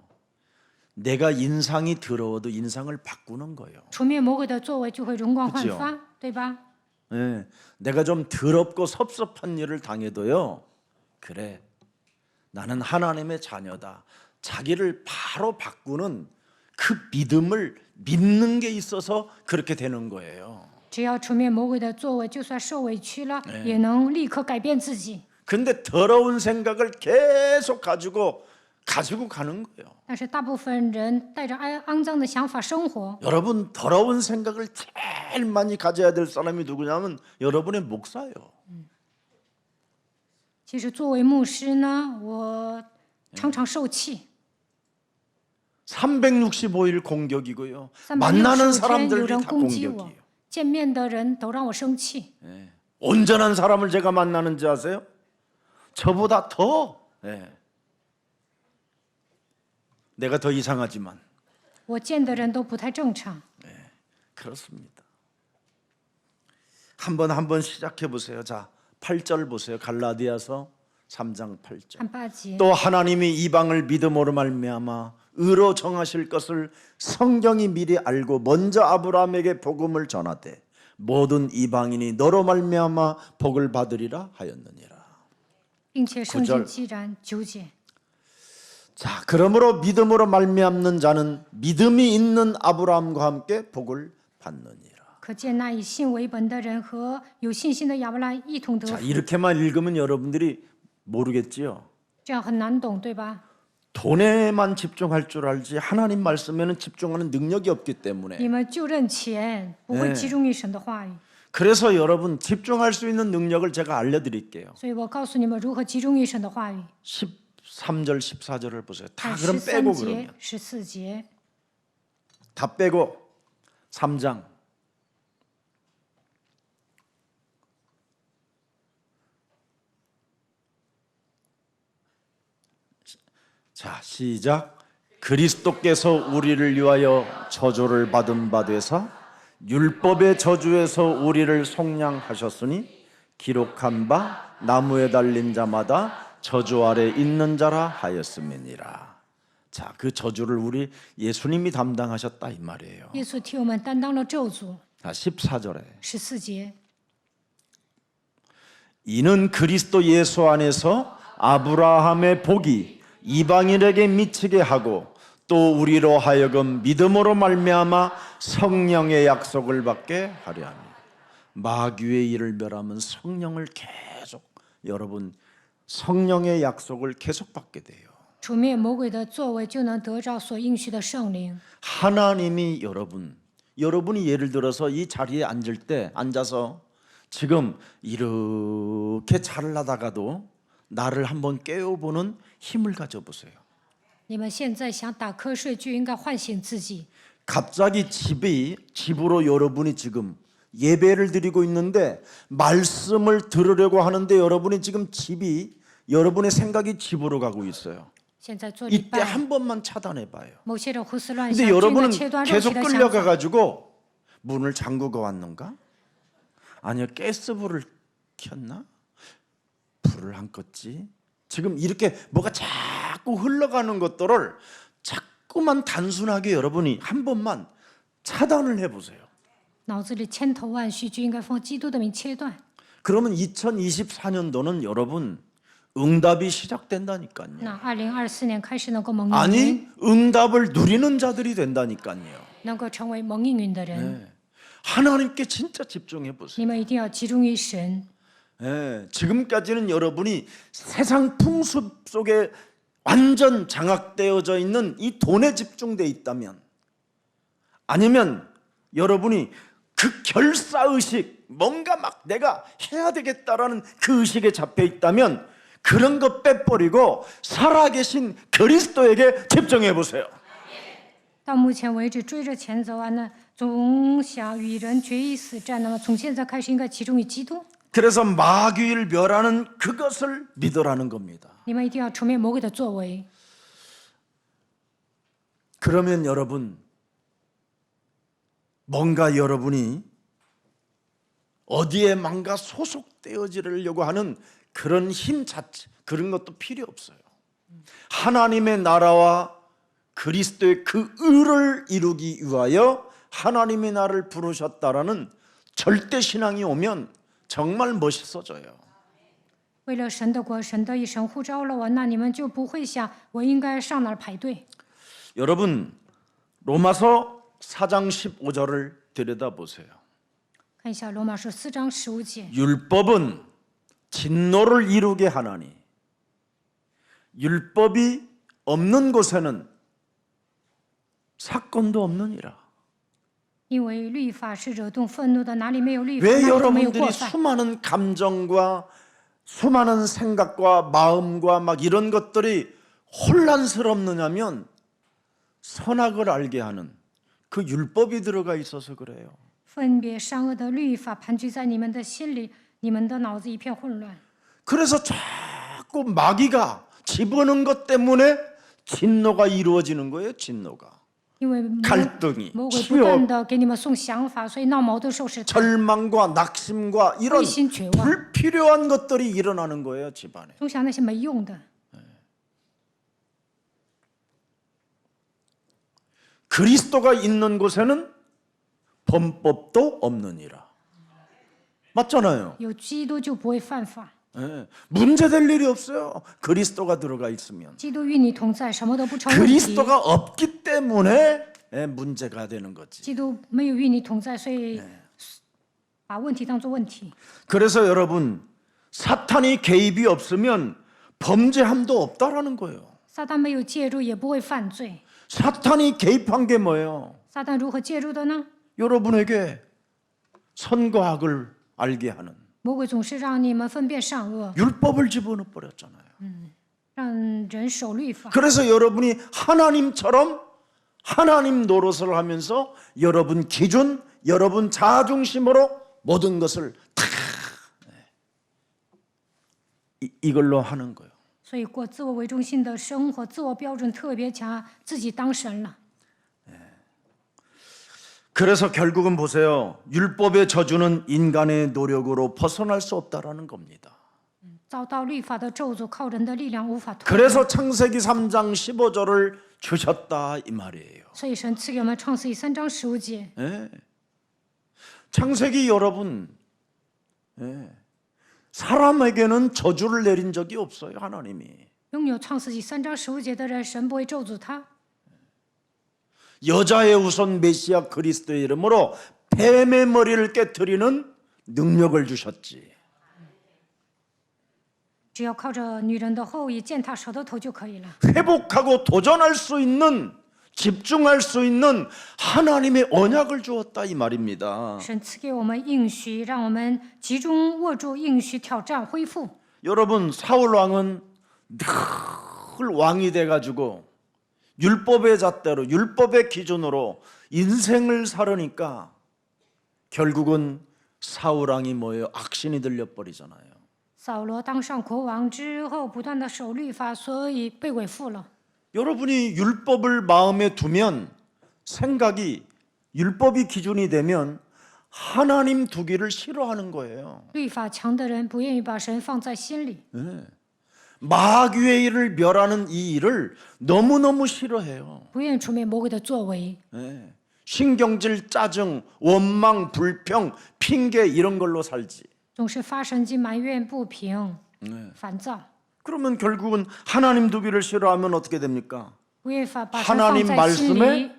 내가 인상이 더러워도 인상을 바꾸는 거예요. 除灭魔鬼的作为，就会容光焕 그죠 发，对吧？ 예, 내가 좀 더럽고 섭섭한 일을 당해도요, 그래, 나는 하나님의 자녀다. 자기를 바로 바꾸는 그 믿음을 믿는 게 있어서 그렇게 되는 거예요. 只要除灭魔鬼的作为，就算受委屈了，也能立刻改变自己。 근데 더러운 생각을 계속 가지고 가는 거예요. 但是大部分人带着肮脏的想法生活。 여러분, 더러운 생각을 제일 많이 가져야 될 사람이 누구냐면 여러분의 목사예요. 其实作为牧师呢，我常常受气。 365일 공격이고요. 365 만나는 天有 사람들이 人 다 攻击我 공격이에요. ，见面的人都让我生气。 온전한 사람을 제가 만나는지 아세요? 저보다 더, 내가 더 이상하지만 我见的人都不太正常。 그렇습니다. 한번 시작해 보세요. 자, 8절 보세요. 갈라디아서 3장 8절. 看8节， 또 하나님이 이방을 믿음으로 말미암아 의로 정하실 것을 성경이 미리 알고 먼저 아브라함에게 복음을 전하되 모든 이방인이 너로 말미암아 복을 받으리라 하였느니라. 并且圣 9절 经既然9节， 자, 그러므로 믿음으로 말미암는 자는 믿음이 있는 아브라함과 함께 복을 받느니라. 可见那以信为本的人和有信心的亚伯拉罕一同得 자, 福。 이렇게만 읽으면 여러분들이 모르겠지요. 这样很难懂，对吧？ 돈에만 집중할 줄 알지 하나님 말씀에는 집중하는 능력이 없기 때문에 你们就认钱，不会集中于神的话语。 그래서 여러분 집중할 수 있는 능력을 제가 알려드릴게요. 所以我告诉你们如何集中于神的话语。 13절 14절을 보세요. 다 看 그럼 13 빼고 节、 그러면 14节， 다 빼고 3장 자, 시작. 그리스도께서 우리를 위하여 저주를 받은 바 되사 율법의 저주에서 우리를 속량하셨으니 기록한 바 나무에 달린 자마다 저주 아래 있는 자라 하였음이니라. 자, 그 저주를 우리 예수님이 담당하셨다 이 말이에요. 耶稣替我们担当了咒诅。 자, 14절에 14节， 이는 그리스도 예수 안에서 아브라함의 복이 이방인에게 미치게 하고 또 우리로 하여금 믿음으로 말미암아 성령의 약속을 받게 하려 합니다. 마귀의 일을 멸하면 성령을 계속 여러분 성령의 약속을 계속 받게 돼요. 除灭魔鬼的作为，就能得着所应许的圣灵。 하나님이 여러분이 예를 들어서 이 자리에 앉아서 지금 이렇게 잘하다가도 나를 한번 깨워보는 힘을 가져보세요. 你们现在想打瞌睡，就应该唤醒自己。 갑자기 집으로 여러분이 지금 예배를 드리고 있는데 말씀을 들으려고 하는데 여러분이 지금 여러분의 생각이 집으로 가고 있어요. 现在做礼 이때 拜， 한 번만 차단해 봐요. 某些人胡思乱想， 근데 就应 여러분은 该切断肉 계속 体的想 끌려가 法。 가지고 문을 잠그고 왔는가? 아니요, 가스불을 켰나? 불을 안 껐지? 지금 이렇게 뭐가 자꾸 흘러가는 것들을 자꾸 자꾸만 단순하게 여러분이 한 번만 차단을 해보세요. 脑子里千头万绪就应该奉基督的名切断。 그러면 2024년도는 여러분 응답이 시작된다니까요. 那2024年开始能够蒙应允， 아니 응답을 누리는 자들이 된다니까요. 能够成为蒙应允的人， 네. 하나님께 진짜 집중해 보세요. 你们一定要集中于神。 네. 지금까지는 여러분이 세상 풍습 속에 완전 장악되어져 있는 이 돈에 집중돼 있다면, 아니면 여러분이 그 결사의식, 뭔가 막 내가 해야 되겠다라는 그 의식에 잡혀 있다면 그런 거 빼버리고 살아계신 그리스도에게 집중해 보세요. 到目前为止追着钱走啊，那总想与人决一死战。那么从现在开始，应该集中于基督。 그래서 마귀를 멸하는 그것을 믿으라는 겁니다. 你们一定要除灭魔鬼的作为。 그러면 여러분, 뭔가 여러분이 어디에 뭔가 소속되어지려고 하는 그런 힘 자체, 그런 것도 필요 없어요. 하나님의 나라와 그리스도의 그 의를 이루기 위하여 하나님의 나를 부르셨다라는 절대 신앙이 오면 정말 멋있어져요. 为了神的国、神的义，神呼召了我，那你们就不会想我应该上哪儿排队。 여러분, 로마서 4장 15절을 들여다보세요. 看一下罗马书4章15节， 율법은 진노를 이루게 하나니 율법이 없는 곳에는 사건도 없느니라. 因为律法是惹动愤怒的，哪里没有律法， 왜 哪里就没有过 여러분들이 犯。 수많은 감정과 수많은 생각과 마음과 막 이런 것들이 혼란스럽느냐면 선악을 알게 하는 그 율법이 들어가 있어서 그래요. 分别善恶的律法盘踞在你们的心里，你们的脑子一片混乱。 그래서 자꾸 마귀가 집어넣은 것 때문에 진노가 이루어지는 거예요. 진노가. 因为 갈등이, 魔鬼不断 치욕, 的给你们送想法，所以闹矛盾受试探， 절망과 낙심과 이런 灰心绝望， 불필요한 것들이 일어나는 거예요. 집안에. 总想那些没用的。 그리스도가 있는 곳에는 범법도 없느니라. 맞잖아요. 有基督就不会犯法， 예, 문제될 일이 없어요. 그리스도가 들어가 있으면. 基督与你同在，什么都不成问题。 그리스도가 없기 때문에 문제가 되는 거지. 基督没有与你同在，所以把问题当作问题。 그래서 여러분, 사탄이 개입이 없으면 범죄함도 없다라는 거예요. 撒旦没有介入，也不会犯罪。 사탄이 개입한 게 뭐예요? 撒旦如何介入的呢？ 여러분에게 선과 악을 알게 하는 魔鬼总是让你们分辨善恶， 율법을 집어넣어 버렸잖아요. 让人守律法。 그래서 여러분이 하나님처럼 하나님 노릇을 하면서 여러분 기준, 여러분 자중심으로 모든 것을 다 이걸로 하는 거예요. 所以过自我为中心的生活，自我标准特别强，自己当神了。 그래서 결국은 보세요. 율법의 저주는 인간의 노력으로 벗어날 수 없다라는 겁니다. 遭到律法的咒诅，靠人的力量无法脱离。 그래서 창세기 3장 15절을 주셨다 이 말이에요. 所以神赐给我们创世记3章15节。 예. 창세기 여러분, 예. 사람에게는 저주를 내린 적이 없어요. 하나님이. 拥有创世纪3章15节的人，神不会咒诅他。 여자의 우선 메시아 그리스도의 이름으로 뱀의 머리를 깨트리는 능력을 주셨지. 只要靠着女人的后裔践踏蛇的头就可以了。 회복하고 도전할 수 있는, 집중할 수 있는 하나님의 언약을 주었다 이 말입니다. 神赐给我们应许，让我们集中握住应许，挑战恢复。 여러분, 사울 왕은 늘 왕이 돼가지고 율법의 잣대로, 율법의 기준으로 인생을 살으니까 결국은 사울 왕이 뭐예요? 악신이 들려버리잖아요. 扫罗当上国王之后，不断的守律法，所以被鬼附了。 여러분이 율법을 마음에 두면 생각이 율법이 기준이 되면 하나님 두기를 싫어하는 거예요. 律法强的人不愿意把神放在心里， 네. 마귀의 일을 멸하는 이 일을 너무너무 싫어해요. 不愿意出卖魔鬼的作为， 예. 신경질, 짜증, 원망, 불평, 핑계 이런 걸로 살지. 总是发神经、埋怨、不平、烦躁， 그러면 결국은 하나님 두기를 싫어하면 어떻게 됩니까? 不愿意把神放 하나님 在心里， 말씀에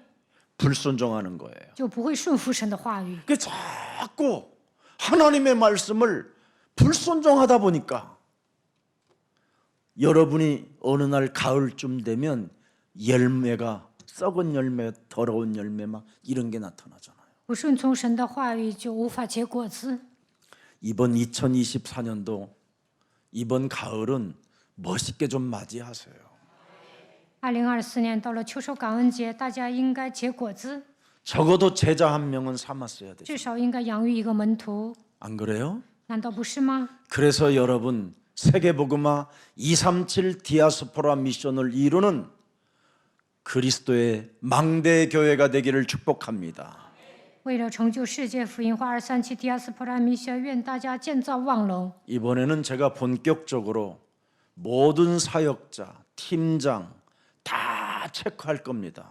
불순종하는 거예요. 就不会顺服神的话语。 그 자꾸 하나님의 말씀을 불순종하다 보니까 여러분이 어느 날 가을쯤 되면 열매가 썩은 열매, 더러운 열매 막 이런 게 나타나잖아요. 不顺从神的话语，就无法结果子。 이번 2024년도 이번 가을은 멋있게 좀 맞이하세요. 2024年到了秋收感恩节，大家应该结果子， 적어도 제자 한 명은 삼았어야 되죠. 至少应该养育一个门徒， 안 그래요? 难道不是吗？ 그래서 여러분 세계복음화 237 디아스포라 미션을 이루는 그리스도의 망대 교회가 되기를 축복합니다. 为了成就世界福音化237迪亚斯普拉米学愿大家建造望楼。 이번에는 제가 본격적으로 모든 사역자, 팀장 다 체크할 겁니다.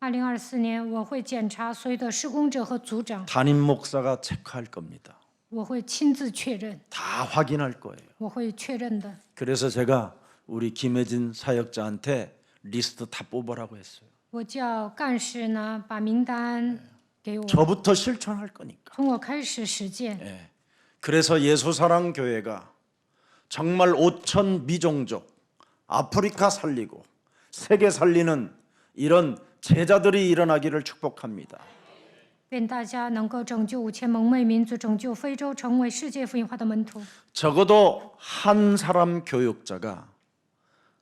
2024年，我会检查所有的施工者和组长， 담임 목사가 체크할 겁니다. 我会亲自确认， 다 확인할 거예요. 我会确认的。 그래서 제가 우리 김혜진 사역자한테 리스트 다 뽑으라고 했어요. 我叫干事呢把名单给我， 저부터 실천할 거니까. 从我开始实践。 예. 그래서 예수사랑 교회가 정말 5천 미종족 아프리카 살리고 세계 살리는 이런 제자들이 일어나기를 축복합니다. 愿大家能够拯救5000蒙昧民族，拯救非洲，成为世界福音化的门徒。 적어도 한 사람 교육자가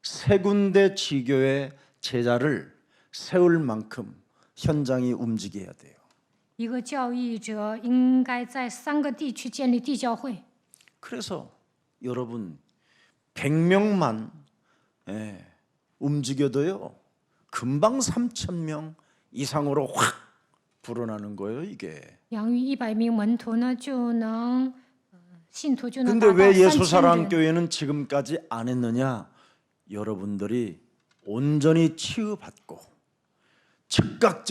세 군데 지교의 제자를 세울 만큼 현장이 움직여야 돼요. 一个教义者应该在3个地区建立地教会。 그래서 여러분 100명만 움직여도요 금방 3,000명 이상으로 확 불어나는 거예요 이게. 养育100名门徒呢，就能信徒就能 근데 达到 왜 3000 예수사랑 人。 교회는 지금까지 안 했느냐? 여러분들이 온전히 치유받고 즉각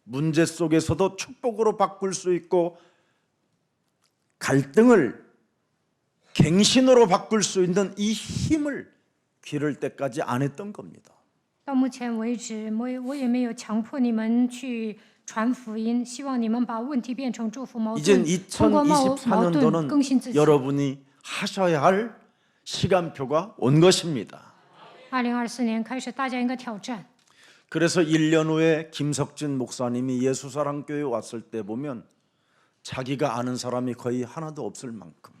문제 속에서도 축복으로 바꿀 수 있고 갈등을 갱신으로 바꿀 수 있는 이 힘을 기를 때까지 안 했던 겁니다. 到目前为止，我也没有强迫你们去传福音，希望你们把问题变成祝福矛 이젠 盾，通过矛盾更新自 2024년도는 己。 여러분이 하셔야 할 시간표가 온 것입니다. 2024年开始，大家应该挑战。 그래서 1년 후에 김석진 목사님이 예수사랑 교회 왔을 때 보면 자기가 아는 사람이 거의 하나도 없을 만큼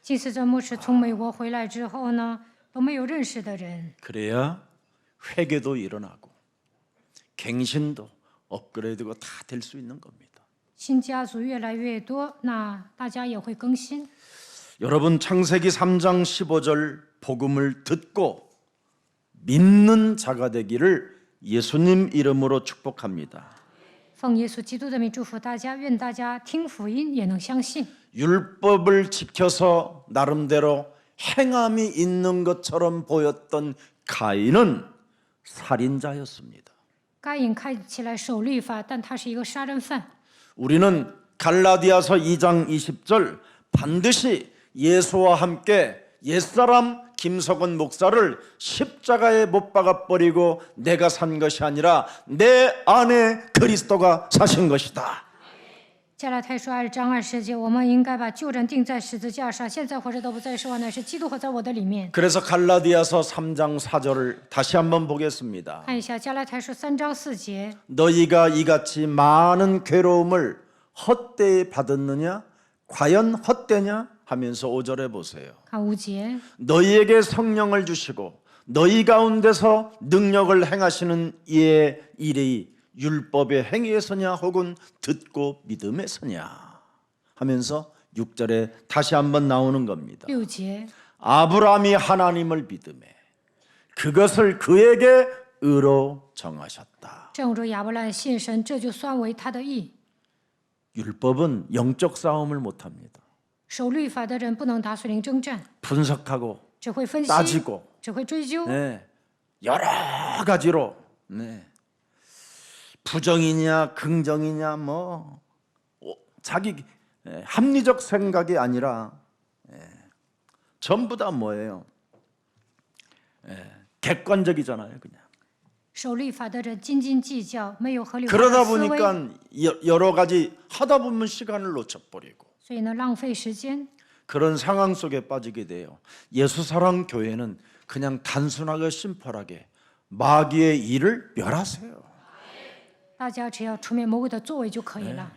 金斯哲牧师从美国回来之后呢，都没有认识的人， 그래야 회개도 일어나고 갱신도 업그레이드가 다 될 수 있는 겁니다. 新家族越来越多，那大家也会更新。 여러분 창세기 3장 15절 복음을 듣고 믿는 자가 되기를 예수님 이름으로 축복합니다. 奉耶稣基督的名祝福大家，愿大家听福音也能相信。 율법을 지켜서 나름대로 행함이 있는 것처럼 보였던 가인은 살인자였습니다. 该隐看起来守律法，但他是一个杀人犯。 우리는 갈라디아서 2장 20절 반드시 예수와 함께 옛사람 김석원 목사를 십자가에 못 박아 버리고 내가 산 것이 아니라 내 안에 그리스도가 사신 것이다. 加拉太书2章20节，我们应该把旧人钉在十字架上，现在活着都不再是我，乃是基督活在我的里面。 그래서 갈라디아서 3장 4절을 다시 한번 보겠습니다. 看一下加拉太书3章4节， 너희가 이같이 많은 괴로움을 헛되이 받았느냐? 과연 헛되냐? 하면서 5절에 보세요. 看5节， 너희에게 성령을 주시고 너희 가운데서 능력을 행하시는 이의 일이 율법의 행위에서냐 혹은 듣고 믿음에서냐 하면서 6절에 다시 한번 나오는 겁니다. 6节， 아브라함이 하나님을 믿음에 그것을 그에게 의로 정하셨다. 正如亚伯兰信神，这就算为他的义。 율법은 영적 싸움을 못합니다. 守律法的人不能打属灵征战， 분석하고 只会分析， 따지고 只会追究， 네, 여러 가지로 네. 부정이냐 긍정이냐 뭐 자기 합리적 생각이 아니라 전부 다 뭐예요? 객관적이잖아요, 그냥. 守律法的人斤斤计较，没有合理化 그러다 的思维， 보니까 여러 가지 하다 보면 시간을 놓쳐버리고 所以呢浪费时间。 그런 상황 속에 빠지게 돼요. 예수사랑 교회는 그냥 단순하게 심플하게 마귀의 일을 멸하세요. 大家只要出面魔鬼的作为就可以了，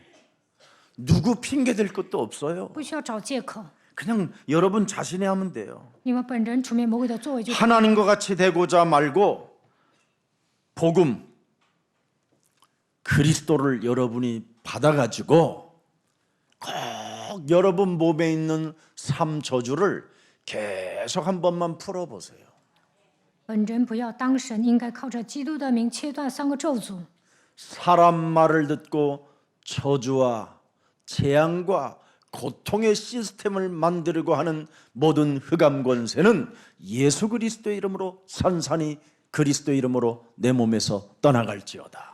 누구 핑계 댈 것도 없어요. 不需要找借口。 그냥 여러분 자신이 하면 돼요. 你们本人出面魔鬼的作为就可以。 하나님과 같이 되고자 말고 복음 그리스도를 여러분이 받아가지고 꼭 여러분 몸에 있는 삶 저주를 계속 한 번만 풀어보세요. 本人不要当神，应该靠着基督的名切断3个咒诅。 사람 말을 듣고 저주와 재앙과 고통의 시스템을 만들고 하는 모든 흑암 권세는 예수 그리스도의 이름으로 산산이 그리스도의 이름으로 내 몸에서 떠나갈지어다.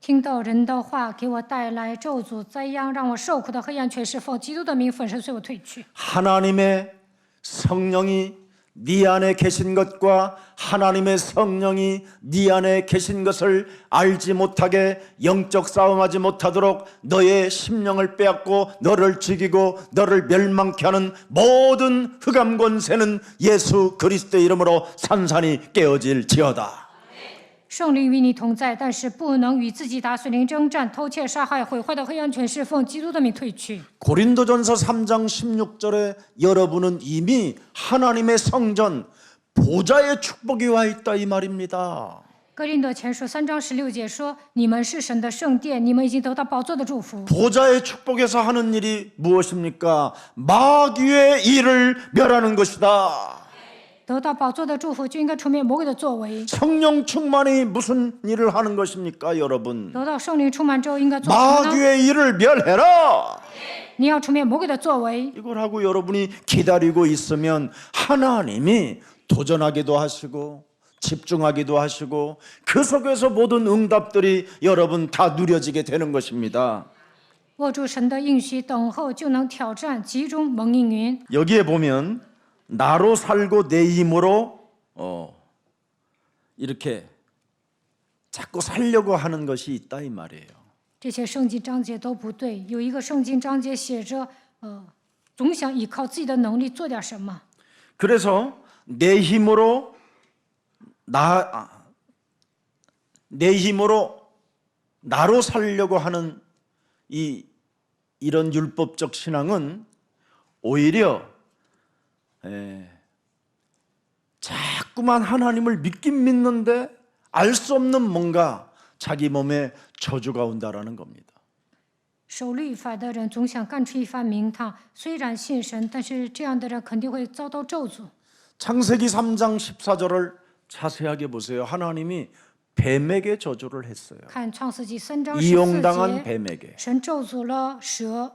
听到人的话，给我带来咒诅、灾殃，让我受苦的黑暗权势，奉基督的名粉身碎我退去。 하나님의 성령이 네 안에 계신 것과 하나님의 성령이 네 안에 계신 것을 알지 못하게 영적 싸움하지 못하도록 너의 심령을 빼앗고 너를 죽이고 너를 멸망케 하는 모든 흑암 권세는 예수 그리스도의 이름으로 산산이 깨어질지어다. 圣灵与你同在，但是不能与自己打属灵征战，偷窃、杀害、毁坏的黑暗权势，奉基督的名退去。 고린도전서 3장 16절에 여러분은 이미 하나님의 성전 보좌의 축복이 와 있다 이 말입니다. 哥林多前书3章16节说：“你们是神的圣殿，你们已经得到宝座的祝福。 보좌의 축복에서 하는 일이 무엇입니까? 마귀의 일을 멸하는 것이다. 得到宝座的祝福就应该出面魔鬼的作为。 성령 충만이 무슨 일을 하는 것입니까, 여러분? 得到圣灵充满之后应该做什么呢？ 마귀의 일을 멸해라. 你要出面魔鬼的作为。 이걸 하고 여러분이 기다리고 있으면 하나님이 도전하기도 하시고 집중하기도 하시고 그 속에서 모든 응답들이 여러분 다 누려지게 되는 것입니다. 握住神的应许，等候就能挑战，集中蒙应允。 여기에 보면 나로 살고 내 힘으로 이렇게 자꾸 살려고 하는 것이 있다 이 말이에요. 这些圣经章节都不对。有一个圣经章节写着，总想依靠自己的能力做点什么。 그래서 내 힘으로 나로 살려고 하는 이런 율법적 신앙은 오히려 자꾸만 하나님을 믿긴 믿는데 알 수 없는 뭔가 자기 몸에 저주가 온다라는 겁니다. 守律法的人总想干出一番名堂，虽然信神，但是这样的人肯定会遭到咒诅。 창세기 3장 14절을 자세하게 보세요. 하나님이 뱀에게 저주를 했어요. 看创世纪3章14 이용당한 节， 뱀에게. 神咒诅了蛇，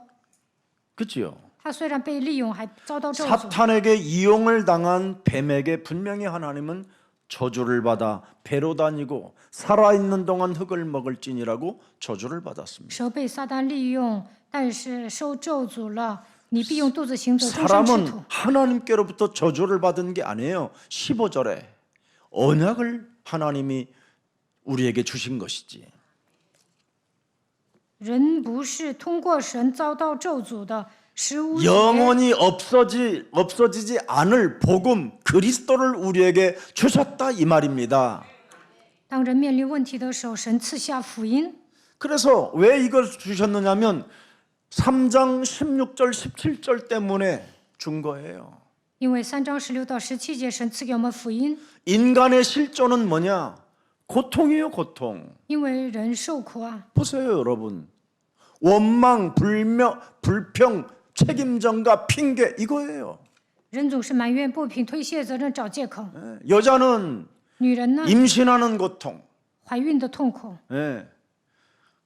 그렇죠? 他虽然被利用，还遭到咒诅。 사탄에게 이용을 당한 뱀에게 분명히 하나님은 저주를 받아 배로 다니고 살아있는 동안 흙을 먹을지니라고 저주를 받았습니다. 蛇被撒旦利用，但是受咒诅了。你必用肚子行走，终身吃 사람은 土。 하나님께로부터 저주를 받은 게 아니에요. 15절에 언약을 하나님이 우리에게 주신 것이지. 人不是通过神遭到咒诅的。15节， 영원히 없어지지 않을 복음 그리스도를 우리에게 주셨다 이 말입니다. 当人面临问题的时候，神赐下福音。 그래서 왜 이걸 주셨느냐면 3장 16절 17절 때문에 준 거예요. 因为3章16到17节，神赐给我们福音。 인간의 실존은 뭐냐? 고통이에요, 고통. 因为人受苦啊， 보세요, 여러분. 원망, 불평, 책임전가, 핑계 이거예요. 人总是埋怨不平、推卸责任、找借口。 여자는 女人呢， 임신하는 고통. 怀孕的痛苦，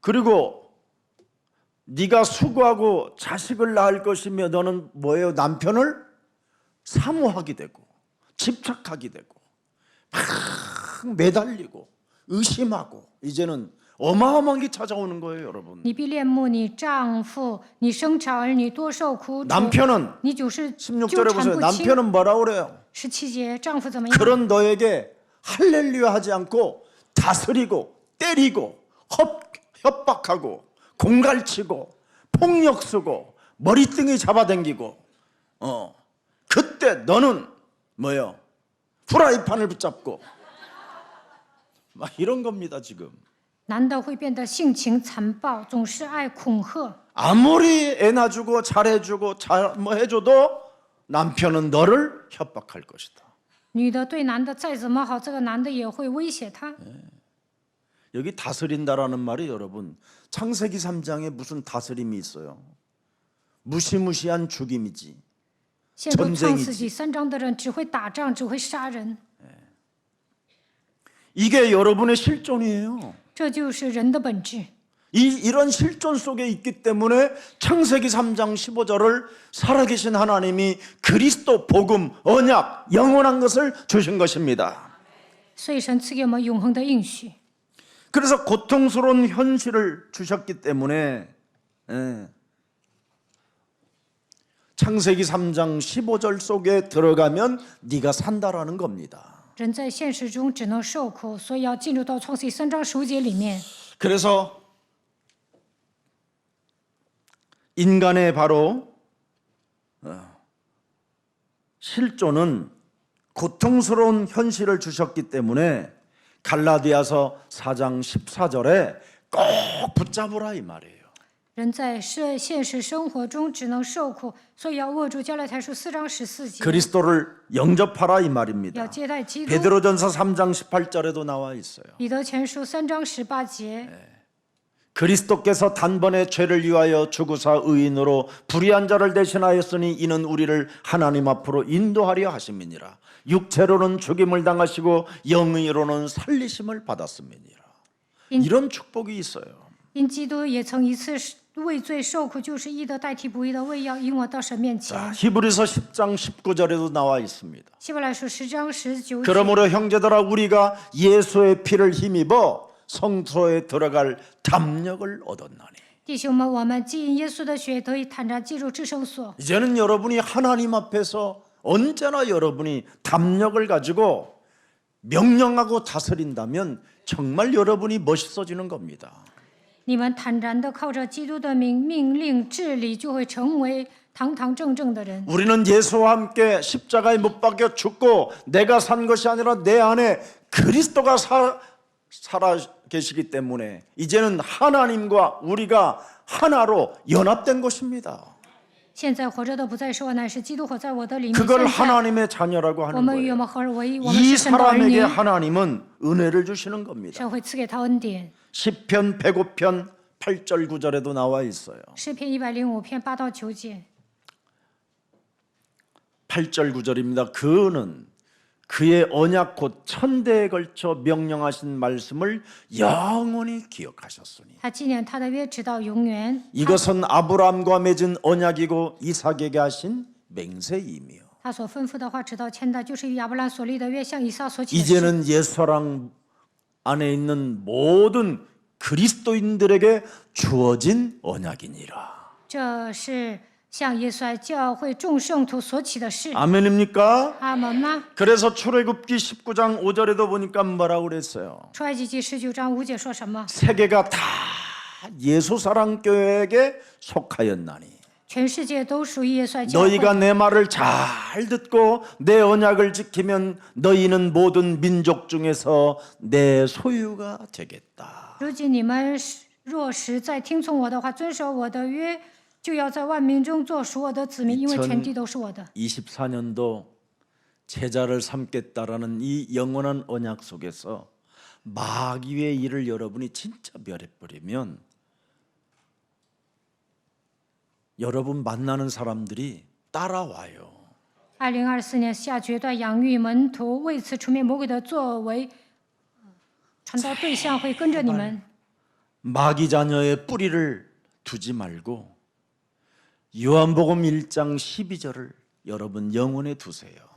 그리고 네가 수고하고 자식을 낳을 것이며 너는 뭐예요? 남편을 사모하게 되고 집착하게 되고 막 매달리고 의심하고 이제는 어마어마하게 찾아오는 거예요, 여러분. 你必恋慕你丈夫，你生产儿女多受苦楚， 남편은 你就是纠 16절에 缠 보세요. 不清。 남편은 뭐라 그래요? 17节，丈夫怎么样？ 그런 너에게 할렐루야 하지 않고 다스리고 때리고 협박하고 공갈치고 폭력 쓰고 머리등이 잡아당기고 그때 너는 뭐예요? 프라이팬을 붙잡고 막 이런 겁니다 지금. 男的会变得性情残暴，总是爱恐吓。 아무리 애 낳아주고 잘해주고 뭐 해줘도 남편은 너를 협박할 것이다. 女的对男的再怎么好，这个男的也会威胁她。 여기 다스린다라는 말이 여러분 창세기 3장에 무슨 다스림이 있어요? 무시무시한 죽임이지. 陷入创世纪3章的人只会打仗，只会杀人， 이게 여러분의 실존이에요. 这就是人的本质。 이런 실존 속에 있기 때문에 창세기 3장 15절을 살아계신 하나님이 그리스도 복음 언약 영원한 것을 주신 것입니다. 所以神赐给我们永恒的应许。 그래서 고통스러운 현실을 주셨기 때문에 창세기 3장 15절 속에 들어가면 네가 산다라는 겁니다. 人在现实中只能受苦，所以要进入到创世纪3章15节里面。 그래서 인간의 바로 실존은 고통스러운 현실을 주셨기 때문에 갈라디아서 4장 14절에 꼭 붙잡으라 이 말이에요. 人在现实生活中只能受苦，所以要握住加拉太书4章14节， 그리스도를 영접하라 이 要 말입니다. 接待基督。 베드로전서 3장 18절에도 나와 있어요. 彼得前书3章18节， 그리스도께서 단번에 죄를 위하여 죽으사 의인으로 불의한 자를 대신하였으니 이는 우리를 하나님 앞으로 인도하려 하심이니라. 육체로는 죽임을 당하시고 영의로는 살리심을 받았음이니라. 이런 축복이 있어요. 因基督也曾一次为罪受苦，就是义的代替不义的，为要引我到神面 자, 前。 히브리서 10장 19절에도 나와 있습니다. 希伯来书10章19节， 그러므로 형제들아 우리가 예수의 피를 힘입어 성소에 들어갈 담력을 얻었나니. 弟兄们，我们既因耶稣的血得以坦然进入至圣所， 이제는 여러분이 하나님 앞에서 언제나 여러분이 담력을 가지고 명령하고 다스린다면 정말 여러분이 멋있어지는 겁니다. 你们坦然的靠着基督的名命令治理，就会成为堂堂正正的人。 우리는 예수와 함께 십자가에 못 박혀 죽고 내가 산 것이 아니라 내 안에 그리스도가 살아 계시기 때문에 이제는 하나님과 우리가 하나로 연합된 것입니다. 现在活着的不再是我，乃是基督活在我的里面。 그걸 现在 하나님의 자녀라고 我 하는 们与我 거예요. 们合而为一，我们 이 是神的儿女 사람에게 ， 하나님은 은혜를 주시는 겁니다. 神会赐给他恩典。 시편 105편 8절 9절에도 나와 있어요. 诗篇105篇8到9节， 8절 9절입니다. 그는 그의 언약 곧 천대에 걸쳐 명령하신 말씀을 영원히 기억하셨으니 他纪念他的约直到永远。 이것은 아브라함과 맺은 언약이고 이삭에게 하신 맹세이며 他所吩咐的话直到千代，就是与亚伯兰所立的约，向以撒所起的誓。 이제는 옛사랑 안에 있는 모든 그리스도인들에게 주어진 언약이니라. 这是向耶稣爱教会众圣徒所起的誓。 아멘입니까? 阿门吗？ 그래서 출애굽기 19장 5절에도 보니까 뭐라고 그랬어요? 出埃及记19章5节说什么？ 세계가 다 예수사랑교회에게 속하였나니 全世界都属于耶稣爱教会。 너희가 내 말을 잘 듣고 내 언약을 지키면 너희는 모든 민족 중에서 내 소유가 되겠다. 如今你们若实在听从我的话，遵守我的约，就要在万民中做属我的子民，因为全地都是我的。 24년도 제자를 삼겠다라는 이 영원한 언약 속에서 마귀의 일을 여러분이 진짜 멸해버리면 여러분 만나는 사람들이 따라와요. 2024年下决断养育门徒，为此除灭魔鬼的作为，传道对象会跟着你们。 마귀 자녀의 뿌리를 두지 말고 요한복음 1장 12절을 여러분 영혼에 두세요.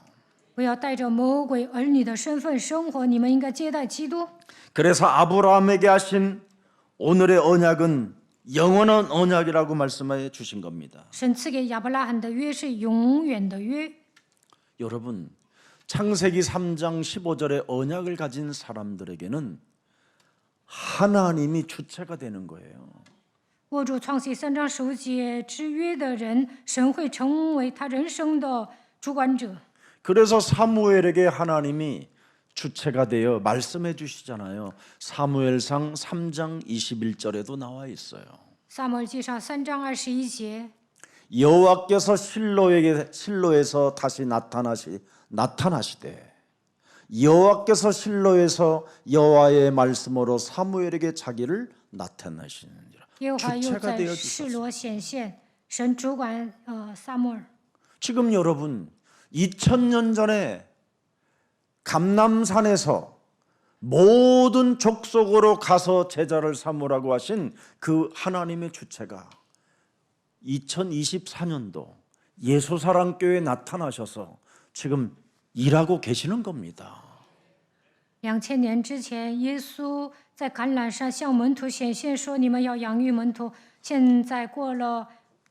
不要带着魔鬼儿女的身份生活，你们应该接待基督。 그래서 아브라함에게 하신 오늘의 언약은 영원한 언약이라고 말씀해 주신 겁니다. 神赐给亚伯拉罕的约是永远的约。 여러분, 창세기 3장 15절의 언약을 가진 사람들에게는 하나님이 주체가 되는 거예요. 握住创世3章15节之约的人，神会成为他人生的主管者。 그래서 사무엘에게 하나님이 주체가 되어 말씀해 주시잖아요. 사무엘상 3장 21절에도 나와 있어요. 撒母耳记上3章21节， 여호와께서 실로에서 다시 나타나시되 여호와께서 실로에서 여호와의 말씀으로 사무엘에게 자기를 나타나시니라. 耶和华又 주체가 在 되어 示 주셨어요. 罗显现，神主管撒母耳。 지금 여러분 2000년 전에 감남산에서 모든 족속으로 가서 제자를 삼으라고 하신 그 하나님의 주체가 2024년도 예수사랑교회에 나타나셔서 지금 일하고 계시는 겁니다. 2000年之前，耶稣在橄榄山向门徒显现说：“你们要养育门徒。”现在过了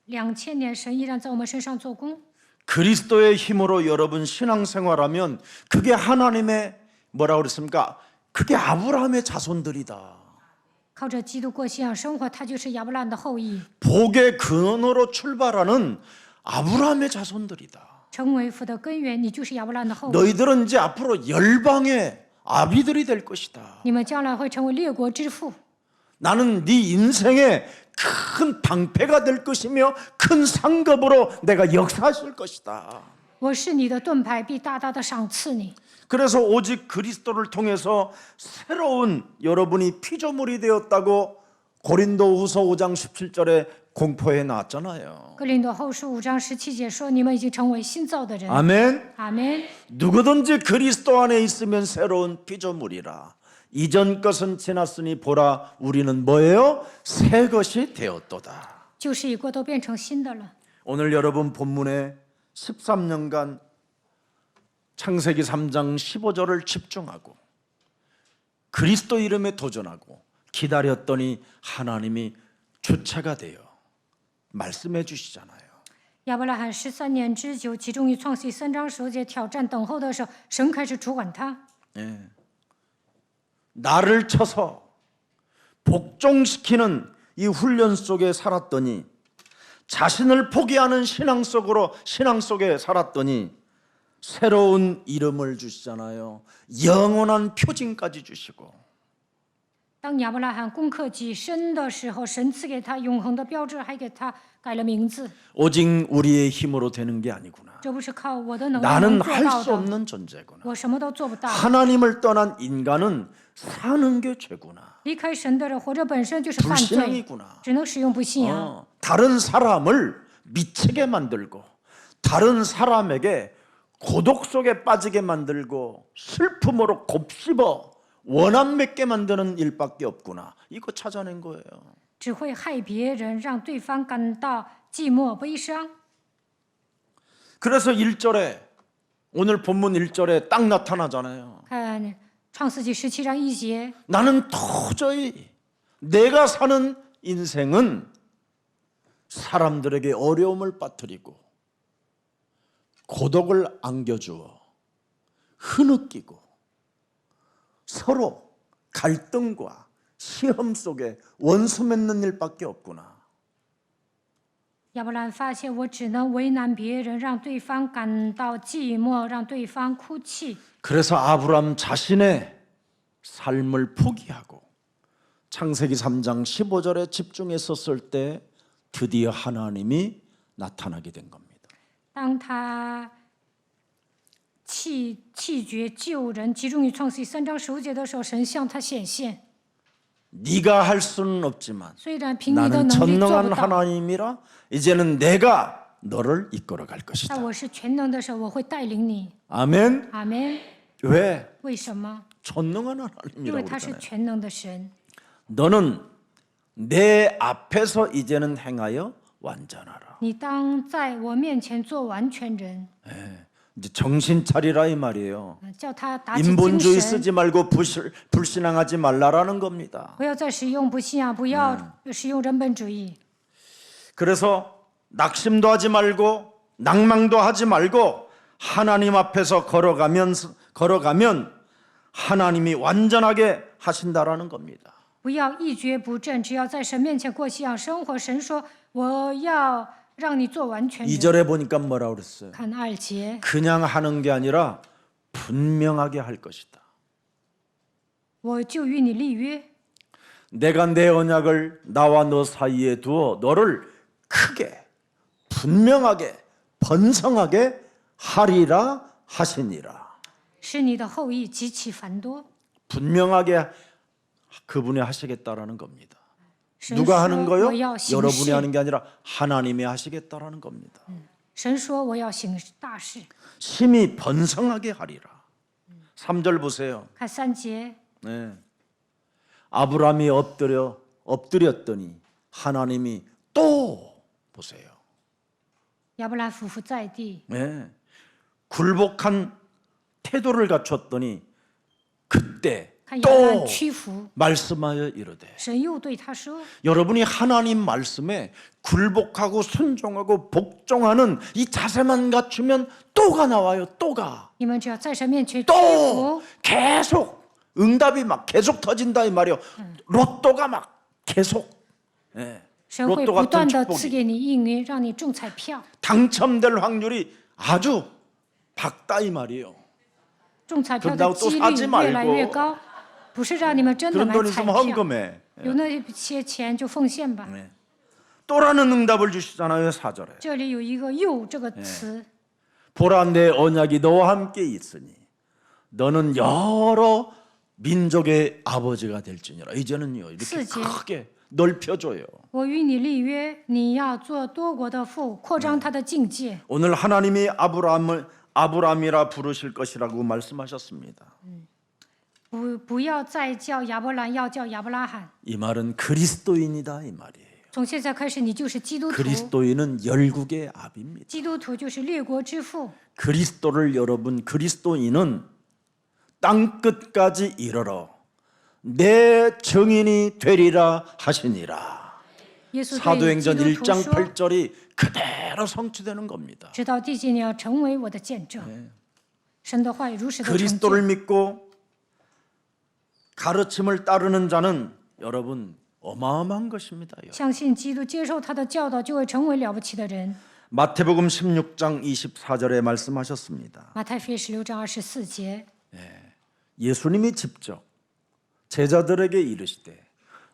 2000年，神依然在我们身上做工。 그리스도의 힘으로 여러분 신앙생활하면 그게 하나님의 뭐라고 그랬습니까? 그게 아브라함의 자손들이다. 靠着基督过信仰生活，他就是亚伯拉罕的后裔， 복의 근원으로 출발하는 아브라함의 자손들이다. 成为福的根源。你就是亚伯拉罕的后裔， 너희들은 이제 앞으로 열방의 아비들이 될 것이다. 你们将来会成为列国之父。 나는 네 인생의 큰 방패가 될 것이며 큰 상급으로 내가 역사하실 것이다. 我是你的盾牌，必大大的赏赐你。 그래서 오직 그리스도를 통해서 새로운 여러분이 피조물이 되었다고 고린도후서 5장 17절에 공포해 놨잖아요. 哥林多后书5章17节说：“你们已经成为新造的人。” 아멘. 阿门。 누구든지 그리스도 안에 있으면 새로운 피조물이라. 이전 것은 지났으니 보라 우리는 뭐예요? 새 것이 되었도다. 旧事已过，都变成新的了。 오늘 여러분 본문에 13년간 창세기 3장 15절을 집중하고 그리스도 이름에 도전하고 기다렸더니 하나님이 주체가 되어 말씀해 주시잖아요. 亚伯拉罕13年之久，其中于创世3章15节挑战等候的时候，神开始主管他。 예. 나를 쳐서 복종시키는 이 훈련 속에 살았더니 자신을 포기하는 신앙 속에 살았더니 새로운 이름을 주시잖아요. 영원한 표징까지 주시고. 当亚伯拉罕攻克己身的时候，神赐给他永恒的标志，还给他改了名字。 오직 우리의 힘으로 되는 게 아니구나. 这不是靠我的能力 나는 能做 할 到 수 的， 없는 존재구나. 我什么都做不到。 하나님을 떠난 인간은 사는 게 죄구나. 离开神的人，活着本身就是犯罪， 불신앙이구나. 只能使用不信仰。 다른 사람을 미치게 만들고 다른 사람에게 고독 속에 빠지게 만들고 슬픔으로 곱씹어 원한 맺게 만드는 일밖에 없구나. 이거 찾아낸 거예요. 只会害别人，让对方感到寂寞、悲伤。 그래서 1절에 오늘 본문 1절에 딱 나타나잖아요. 看创世纪17章1节， 나는 도저히 내가 사는 인생은 사람들에게 어려움을 빠뜨리고 고독을 안겨주어 흐느끼고 서로 갈등과 시험 속에 원수 맺는 일밖에 없구나. 亚伯兰发现我只能为难别人，让对方感到寂寞，让对方哭泣。 그래서 아브람 자신의 삶을 포기하고 창세기 3장 15절에 집중했었을 때 드디어 하나님이 나타나게 된 겁니다. 当他弃绝救人，集中于创世记3章15节的时候，神向他显现。 네가 할 수는 없지만 虽然凭你的 나는 能力做 전능한 不到， 하나님이라 이제는 내가 너를 이끌어 갈 것이다. 但我是全能的时候，我会带领你。 아멘. 阿门。 왜? 为什么？ 전능한 因为 하나님이라고 他是 그러잖아요. 全能的神。 너는 내 앞에서 이제는 행하여 완전하라. 你当在我面前做完全人。 이제 정신 차리라 이 말이에요. 叫他打起精 인본주의 神， 쓰지 말고 불신앙하지 말라라는 겁니다. 不要再使用不信仰，不要使用人本主义。 그래서 낙심도 하지 말고 낭망도 하지 말고 하나님 앞에서 걸어가면 하나님이 완전하게 하신다라는 겁니다. 不要一蹶不振，只要在神面前过信仰生活。神说：“我要让你做完全人。” 2절에 보니까 뭐라 그랬어요? 看2节， 그냥 하는 게 아니라 분명하게 할 것이다. 我就与你立约， 내가 내 언약을 나와 너 사이에 두어 너를 크게 분명하게 번성하게 하리라 하시니라. 使你的后裔极其繁多。 분명하게 그분이 하시겠다라는 겁니다. 神 누가 하는 说：“ 거요? 我要行 여러분이 事。 하는 게 아니라 하나님이 하시겠다라는 겁니다. ”神说：“我要行大事。 심히 번성하게 하리라. 3절 보세요. 看3节， 네. 아브라함이 엎드렸더니 하나님이 또 보세요. 亚伯兰夫妇在地， 네. 굴복한 태도를 갖췄더니 그때 看亚伯兰 또 屈服， 말씀하여 이르되 神又对他说 여러분이 하나님 말씀에 굴복하고 순종하고 복종하는 이 자세만 갖추면 또가 나와요. 또가 ：“你们只要在神面前屈 또 服， 계속 응답이 막 계속 터진다 이 말이요. 로또가 막 계속 神会 로또 不 같은 断的赐 축복이 给你应允，让你中彩票。 당첨될 확률이 아주 밝다 이 말이에요. 中彩票 그런다고 的 또 几 사지 率 말고 越来越高，不是让你们真的 그런 买 돈 彩 있으면 票， 헌금해. 有那些钱就奉献吧。 또라는 응답을 주시잖아요. 4절에 这里有一个“又”这个词， 보라 내 언약이 너와 함께 있으니 너는 여러 민족의 아버지가 될지니라. 이제는요 이렇게 4节 크게 넓혀줘요. 我与你立约，你要做多国的父，扩张他的境界。 오늘 하나님이 아브라함이라 부르실 것이라고 말씀하셨습니다. 不要再叫亚伯兰，要叫亚伯拉罕。 이 말은 그리스도인이다 이 말이에요. 从现在开始，你就是基督徒， 그리스도인은 열국의 아비입니다. 基督徒就是列国之父。 그리스도를 여러분 그리스도인은 땅 끝까지 이르러 내 증인이 되리라 하시니라. 耶稣对基 사도행전 督徒 1장 说 8절이 그대로 성취되는 겁니다. ：“直到地极，你要成为我的见证。”神的话语如实的成就。 그리스도를 믿고 가르침을 따르는 자는 여러분 어마어마한 것입니다. 相信基督，接受他的教导，就会成为了不起的人。 마태복음 16장 24절에 말씀하셨습니다. 马太福音16章24节， 예수님이 직접 제자들에게 이르시되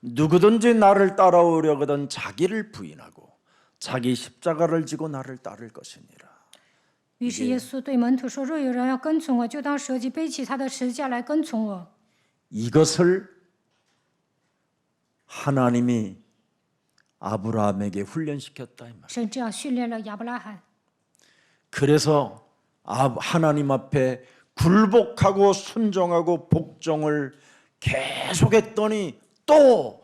누구든지 나를 따라오려거든 자기를 부인하고 자기 십자가를 지고 나를 따를 것이니라. 于是耶稣对门徒说：“若有人要跟从我，就当舍己背起他的十字架来跟从我。” 이것을 하나님이 아브라함에게 훈련시켰다 이 말. 神这样训练了亚伯拉罕， 그래서 하나님 앞에 굴복하고 순종하고 복종을 계속했더니 또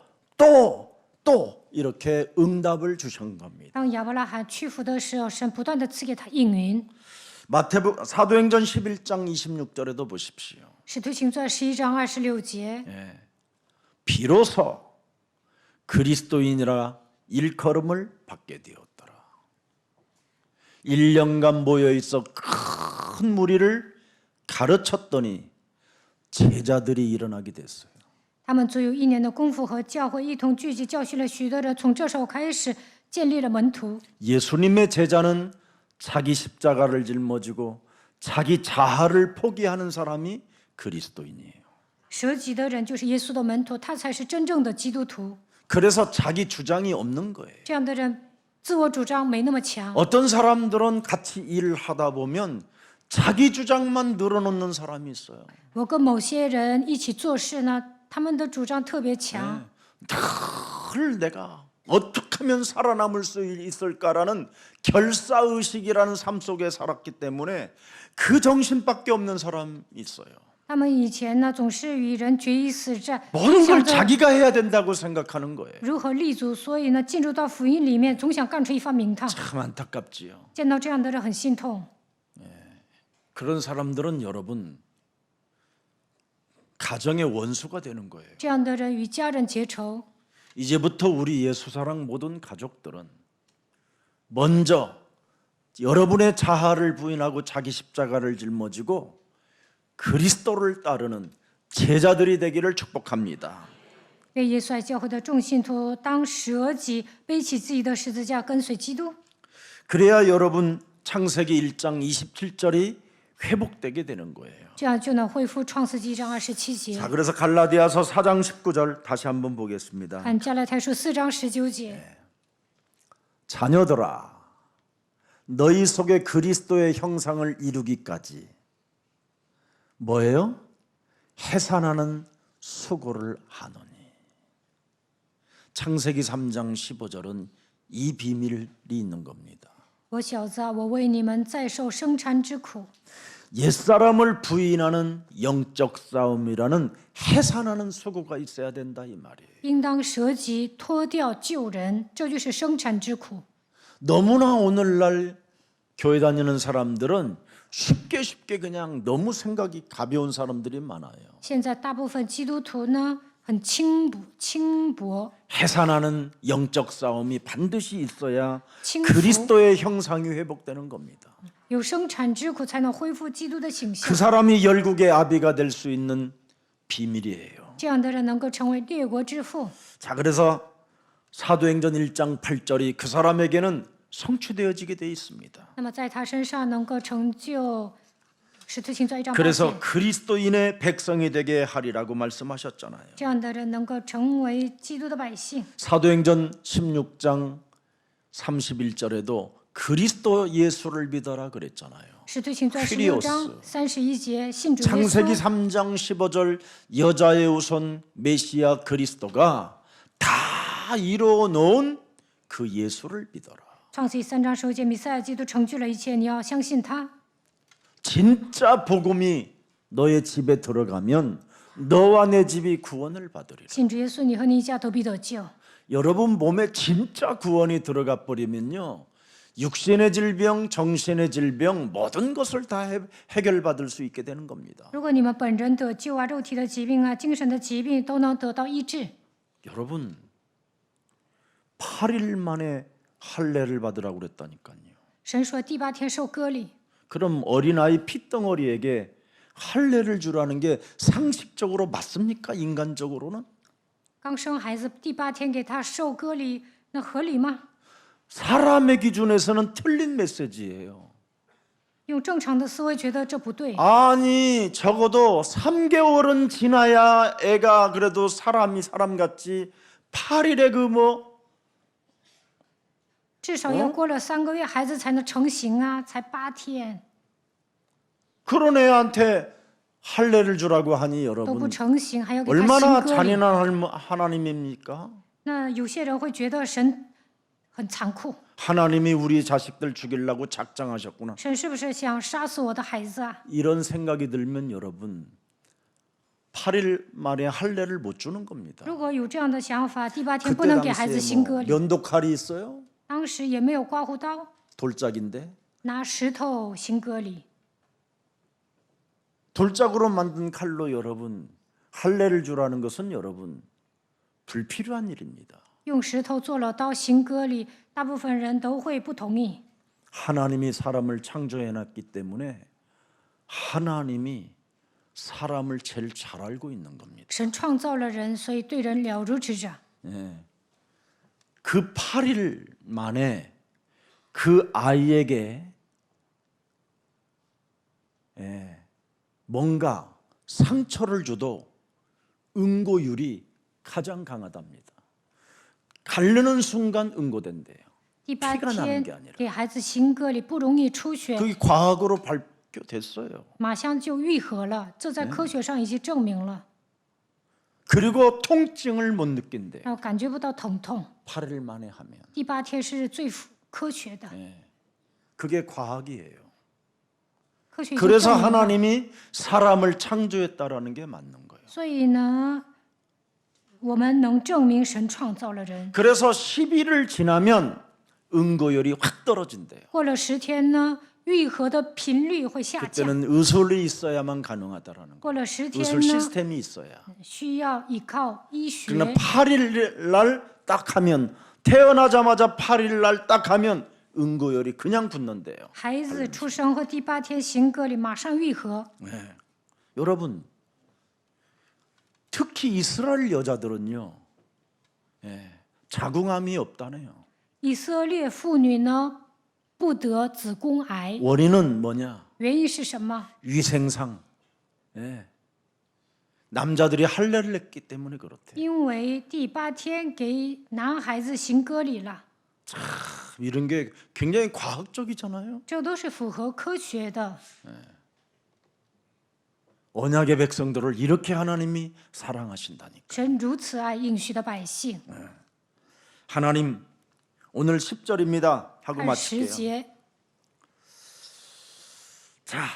이렇게 응답을 주신 겁니다. 当亚伯拉罕屈服的时候，神不断的赐给他应允。 사도행전 11장 26절에도 보십시오. 使徒行传11章26节， 비로소 그리스도인이라 일컬음을 받게 되었더라. 1년간 모여 있어 큰 무리를 가르쳤더니 제자들이 일어나게 됐어요. 他们足有1年的功夫和教会一同聚集，教训了许多人。从这时候开始，建立了门徒。 예수님의 제자는 자기 십자가를 짊어지고 자기 자아를 포기하는 사람이 그리스도인이에요. 舍己的人就是耶稣的门徒，他才是真正的基督徒。 그래서 자기 주장이 없는 거예요. 这样的人自我主张没那么强。 어떤 사람들은 같이 일을 하다 보면 자기 주장만 늘어놓는 사람이 있어요. 我跟某些人一起做事呢，他们的主张特别强， 늘 내가 어떻게 하면 살아남을 수 있을까라는 결사의식이라는 삶 속에 살았기 때문에 그 정신밖에 없는 사람이 있어요. 他们以前呢总是与人决一死战， 모든 想 걸 着 자기가 해야 된다고 생각하는 거예요. 如何立足，所以呢进入到福音里面，总想干出一番名堂。 참 안타깝지요. 见到这样的人很心痛。 그런 사람들은 여러분 가정의 원수가 되는 거예요. 这样的人与家人结仇， 이제부터 우리 예수사랑 모든 가족들은 먼저 여러분의 자아를 부인하고 자기 십자가를 짊어지고 그리스도를 따르는 제자들이 되기를 축복합니다. 为耶稣爱教会的众信徒，当舍己，背起自己的十字架，跟随基督。 그래야 여러분 창세기 1장 27절이 회복되게 되는 거예요. 这样就能恢复创世纪1章27节。 자, 그래서 갈라디아서 4장 19절 다시 한번 보겠습니다. 看加拉太书4章19节， 자녀들아, 너희 속에 그리스도의 형상을 이루기까지 뭐예요? 해산하는 수고를 하노니. 창세기 3장 15절은 이 비밀이 있는 겁니다. 我小子啊，我为你们再受生产之苦， 옛사람을 부인하는 영적 싸움이라는 해산하는 수고가 있어야 된다 이 말이에요. 应当舍己，脱掉旧人，这就是生产之苦。 너무나 오늘날 교회 다니는 사람들은 쉽게 그냥 너무 생각이 가벼운 사람들이 많아요. 现在大部分基督徒呢，很轻薄， 해산하는 영적 싸움이 반드시 있어야 칭부. 그리스도의 형상이 회복되는 겁니다. 有生产之苦才能恢复基督的形 그 象。 사람이 열국의 아비가 될 수 있는 비밀이에요. 这样的人能够成为列国之父。 자, 그래서 사도행전 1장 8절이 그 사람에게는 성취되어지게 돼 있습니다. 那么在他身上能够成就使徒行传1章8 그래서 节， 그리스도인의 백성이 되게 하리라고 말씀하셨잖아요. 这样的人能够成为基督的百姓。 사도행전 16장 31절에도 그리스도 예수를 믿어라 그랬잖아요. 使徒行传16章31节，信主耶 창세기 稣。 3장 15절 여자의 우선 메시아 그리스도가 다 이루어 놓은 그 예수를 믿어라. 创世记3章15节，弥赛亚基督成就了一切，你要相信他。 진짜 복음이 너의 집에 들어가면 너와 내 집이 구원을 받으리라. 信主耶稣，你和你一家都必得救。 여러분 몸에 진짜 구원이 들어가 버리면요. 육신의 질병, 정신의 질병 모든 것을 다 해결받을 수 있게 되는 겁니다. 如果你们本人得救啊，肉体的疾病啊，精神的疾病都能得到医治。 여러분 8일 만에 할례를 받으라고 그랬다니까요. 神说第8天受割礼， 그럼 어린아이 핏덩어리에게 할례를 주라는 게 상식적으로 맞습니까? 인간적으로는? 刚生孩子第8天给他受割礼，那合理吗？ 사람의 기준에서는 틀린 메시지예요. 用正常的思维觉得这不对。 아니 적어도 3개월은 지나야 애가 그래도 사람이 사람같이 8일에 그뭐 至少要过了3个月，孩子才能成型啊，才8天 그런 애한테 할례를 주라고 하니 都不 여러분 成型，还要给他 얼마나 行割礼。 잔인한 하나님입니까? 那有些人会觉得神很残酷， 하나님이 우리 자식들 죽이려고 작정하셨구나. 神是不是想杀死我的孩子啊？ 이런 생각이 들면 여러분 8일 만에 할례를 못 주는 겁니다. 如果有这样的想法，第8天不 그때 能给孩子 당시에 行 뭐 割礼。 면도칼이 있어요? 当时也没有刮胡刀， 돌짝인데 拿石头行割礼。 돌짝으로 만든 칼로 여러분 할례를 주라는 것은 여러분 불필요한 일입니다. 用石头做了刀行割礼，大部分人都会不同意。 하나님이 사람을 창조해 놨기 때문에 하나님이 사람을 제일 잘 알고 있는 겁니다. 神创造了人，所以对人了如指掌。 그 8일 만에 그 아이에게 뭔가 상처를 줘도 응고율이 가장 강하답니다. 가르는 순간 응고된대요. 第8 피가 나는 天 게 아니라 给孩子行割礼不容易出血， 그게 과학으로 발표됐어요. 马上就愈合了，这在科学上已经证明了， 그리고 통증을 못 느낀대요. 然后感觉不到疼痛。 8일 만에 하면 第8天是最科学的， 그게 과학이에요. 科学已经 그래서 证明了， 하나님이 사람을 창조했다라는 게 맞는 거예요. 所以呢，我们能证明神创造了人。 그래서 10일을 지나면 응고열이 확 떨어진대요. 过了10天呢，愈合的频率会下降。 그때는 의술이 있어야만 가능하다라는 거예요. 过了10天 의술 呢， 시스템이 있어야. 需要依靠医学。 그러나 8일 날 딱 하면 태어나자마자 8일 날 딱 하면 응고열이 그냥 붙는데요. 孩子出生后第8天行割礼马上愈合。 네. 여러분, 특히 이스라엘 여자들은요, 자궁암이 없다네요. 以色列妇女呢不得子宫癌， 원인은 뭐냐? 原因是什么？ 위생상. 남자들이 할례를 냈기 때문에 그렇대. 因为第8天给男孩子行割礼了， 이런 게 굉장히 과학적이잖아요. 这都是符合科学的。 언약의 백성들을 이렇게 하나님이 사랑하신다니까. 神如此爱应许的百姓。 하나님, 오늘 10절입니다. 하고 看10 마칠게요. 节， 자,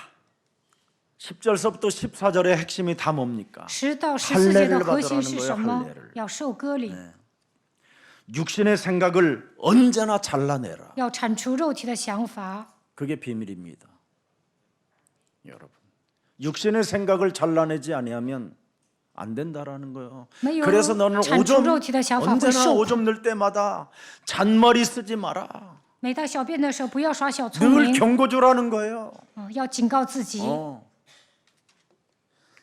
10절서부터 14절의 핵심이 다 뭡니까? 10到14节的核心 할례를 是 받으라는 什 거예요 么 할례를 ？要受割礼， 육신의 생각을 언제나 잘라내라. 要铲除肉体的想法。 그게 비밀입니다. 여러분, 육신의 생각을 잘라내지 아니하면 안 된다라는 거예요. 没有 그래서 너는 铲除 오줌 肉体的想法会 언제나 受苦。 오줌 넣을 때마다 잔머리 쓰지 마라. 每到小便的时候，不要耍小聪 늘 明， 경고주라는 거예요. 要警告自己。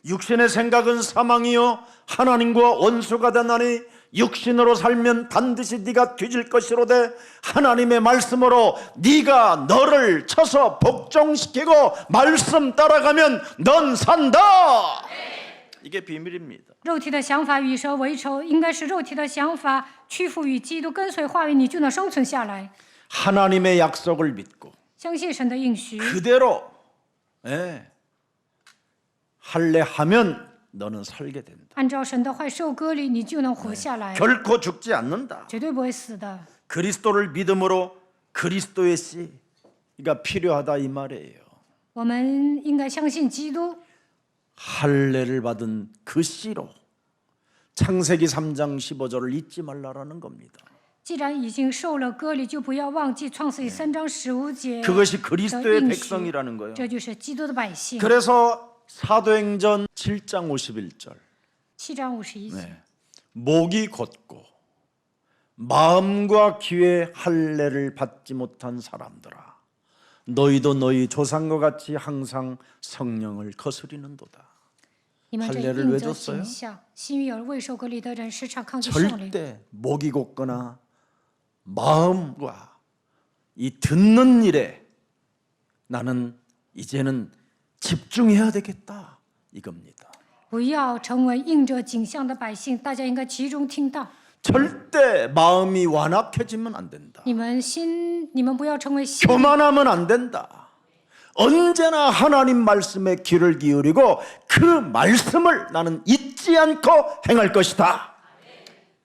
육신의 생각은 사망이요 하나님과 원수가 되나니 육신으로 살면 반드시 네가 뒤질 것이로되 하나님의 말씀으로 네가 너를 쳐서 복종시키고 말씀 따라가면 넌 산다. 이게 비밀입니다. 肉体的想法与蛇为仇，应该是肉体的想法屈服于基督，跟随话语，你就能生存下来。 하나님의 약속을 믿고 相信神的应许， 그대로 할례하면 너는 살게 된다. 按照神的话受割礼，你就能活下来， 결코 죽지 않는다. 绝对不会死的。 그리스도를 믿음으로 그리스도의 씨가 필요하다 이 말이에요. 我们应该相信基督， 할례를 받은 그 씨로 창세기 3장 15절을 잊지 말라라는 겁니다. 既然已经受了割礼，就不要忘记创世记3章15节 그것이 的 그리스도의 应许， 백성이라는 거예요. 这就是基督的百姓。 그래서 사도행전 7장 51절 7章51节， 목이 곧고 마음과 귀에 할례를 받지 못한 사람들아 너희도 너희 조상과 같이 항상 성령을 거스리는도다. 你们这 할례를 应 왜 着 줬어요? 景象，心里有未受割礼的人时常抗拒圣灵。 절대 목이 곧거나 마음과 이 듣는 일에 나는 이제는 집중해야 되겠다 이겁니다. 不要成为应着景象的百姓，大家应该集中听到。 절대 마음이 완악해지면 안 된다. 你们不要成为心 교만하면 안 된다. 언제나 하나님 말씀에 귀를 기울이고 그 말씀을 나는 잊지 않고 행할 것이다.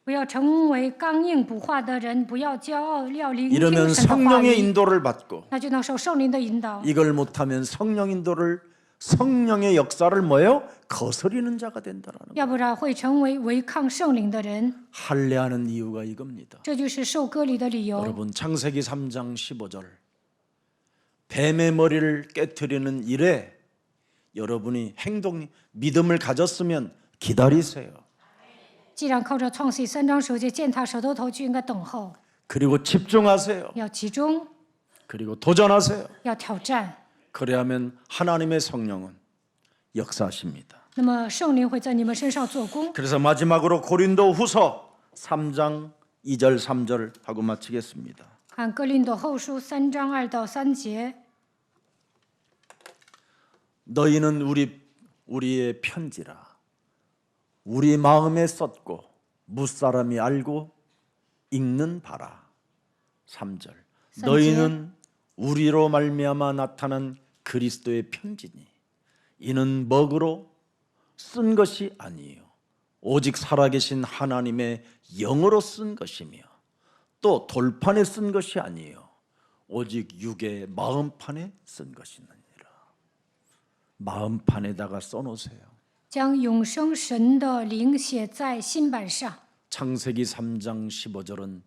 不要成为刚硬不化的人，不要骄傲，要聆听 이러면 神的话 성령의 语， 인도를 받고 那就能受圣灵的引导。 이걸 못하면 성령 인도를 성령의 역사를 뭐예요? 거스리는 자가 된다라는 거예요. 要不然会成为违抗圣灵的人。 할례하는 이유가 이겁니다. 这就是受割礼的理由。 여러분 창세기 3장 15절 뱀의 머리를 깨트리는 일에 여러분이 믿음을 가졌으면 기다리세요. 既然靠着创世记3章9节践踏舌头头，就应该等候， 그리고 집중하세요. 要集中， 그리고 도전하세요. 要挑战。 그래야면 하나님의 성령은 역사하십니다. 那么圣灵会在你们身上做工。 그래서 마지막으로 고린도후서 3장 2절 3절 하고 마치겠습니다. 看哥林多后书3章2到3节， 너희는 우리의 편지라 우리 마음에 썼고 무사람이 알고 읽는 바라. 3절 너희는 우리로 말미암아 나타난 그리스도의 편지니 이는 먹으로 쓴 것이 아니요 오직 살아계신 하나님의 영으로 쓴 것이며 또 돌판에 쓴 것이 아니요 오직 육의 마음판에 쓴 것이니라. 마음판에다가 써놓으세요. 将永生神的灵写在心板上。 창세기 3장 15절은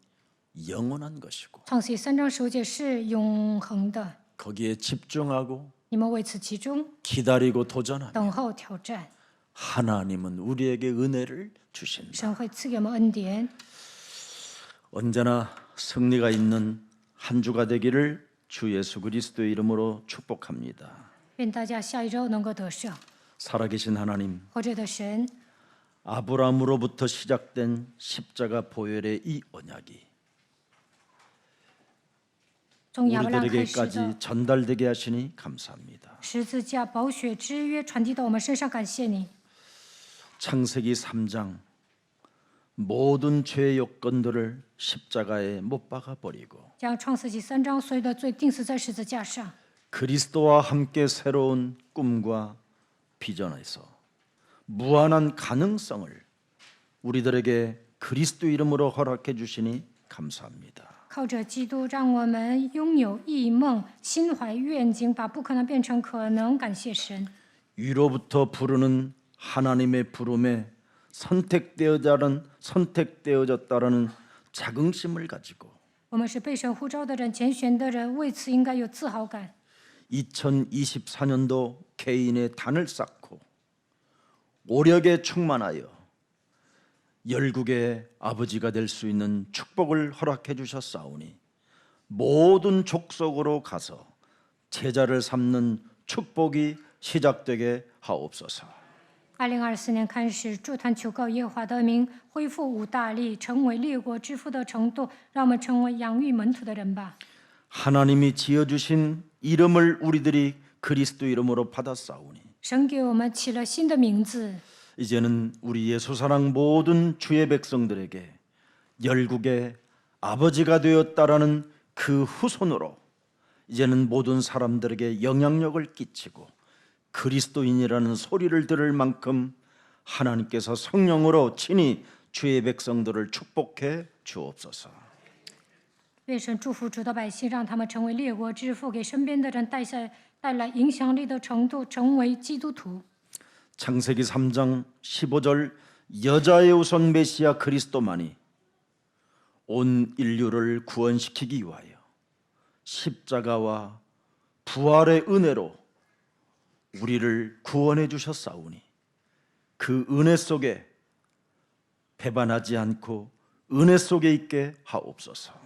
영원한 것이고 创世3章15节是永恒的， 거기에 집중하고 你们为此集中， 기다리고 도전하며 等候挑战， 하나님은 우리에게 은혜를 주신다. 神会赐给我们恩典。 언제나 승리가 있는 한 주가 되기를 주 예수 그리스도의 이름으로 축복합니다. 愿大家下一周能够得胜。 살아계신 하나님, 活着的神， 아브라함으로부터 시작된 십자가 보혈의 이 언약이 从亚伯拉罕开始的 우리들에게까지 전달되게 하시니 감사합니다. 十字架宝血之约传递到我们身上，感谢你。 창세기 3장 모든 죄의 요건들을 십자가에 못 박아 버리고 将创世纪3章所有的罪钉死在十字架上， 그리스도와 함께 새로운 꿈과 비전에서 무한한 가능성을 우리들에게 그리스도 이름으로 허락해 주시니 감사합니다. 靠着基督，让我们拥有异梦，心怀愿景，把不可能变成可能。感谢神。 위로부터 부르는 하나님의 부름에 선택되어졌다라는 자긍심을 가지고 我们是被神呼召的人，拣选的人，为此应该有自豪感。 2024년도 개인의 단을 쌓고 오력에 충만하여 열국의 아버지가 될 수 있는 축복을 허락해 주셨사오니 모든 족속으로 가서 제자를 삼는 축복이 시작되게 하옵소서. 2024年开始，祝坛求告耶和华的名，恢复五大力，成为列国之父的程度，让我们成为养育门徒的人吧。 하나님이 지어주신 이름을 우리들이 그리스도 이름으로 받았사오니 神给我们起了新的名字， 이제는 우리 예수사랑 모든 주의 백성들에게 열국의 아버지가 되었다라는 그 후손으로 이제는 모든 사람들에게 영향력을 끼치고 그리스도인이라는 소리를 들을 만큼 하나님께서 성령으로 친히 주의 백성들을 축복해 주옵소서. 愿神祝福主的百姓，让他们成为列国之父，给身边的人带来影响力的程度，成为基督徒。 창세기 3장 15절 여자의 우선 메시아 그리스도만이 온 인류를 구원시키기 위하여 십자가와 부활의 은혜로 우리를 구원해 주셨사오니 그 은혜 속에 배반하지 않고 은혜 속에 있게 하옵소서.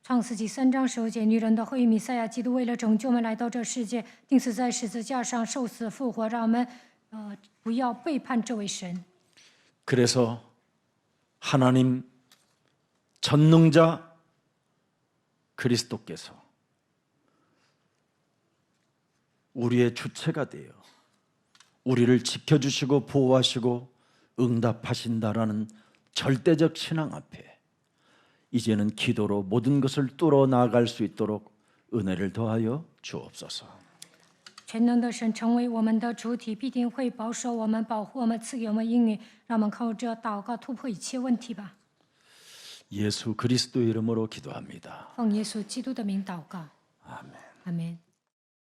创世纪3章15节，女人的后裔弥赛亚基督为了拯救我们来到这世界，钉死在十字架上，受死复活，让我们不要背叛这位神。 그래서 하나님 전능자 그리스도께서 우리의 주체가 되어 우리를 지켜주시고 보호하시고 응답하신다라는 절대적 신앙 앞에 이제는 기도로 모든 것을 뚫어 나아갈 수 있도록 은혜를 더하여 주옵소서. 全能的神成为我们的主体，必定会保守我们、保护我们、赐给我们应允，让我们靠着祷告突破一切问题吧。 예수 그리스도 이름으로 기도합니다. 奉耶稣基督的名祷告， 아멘. 阿门。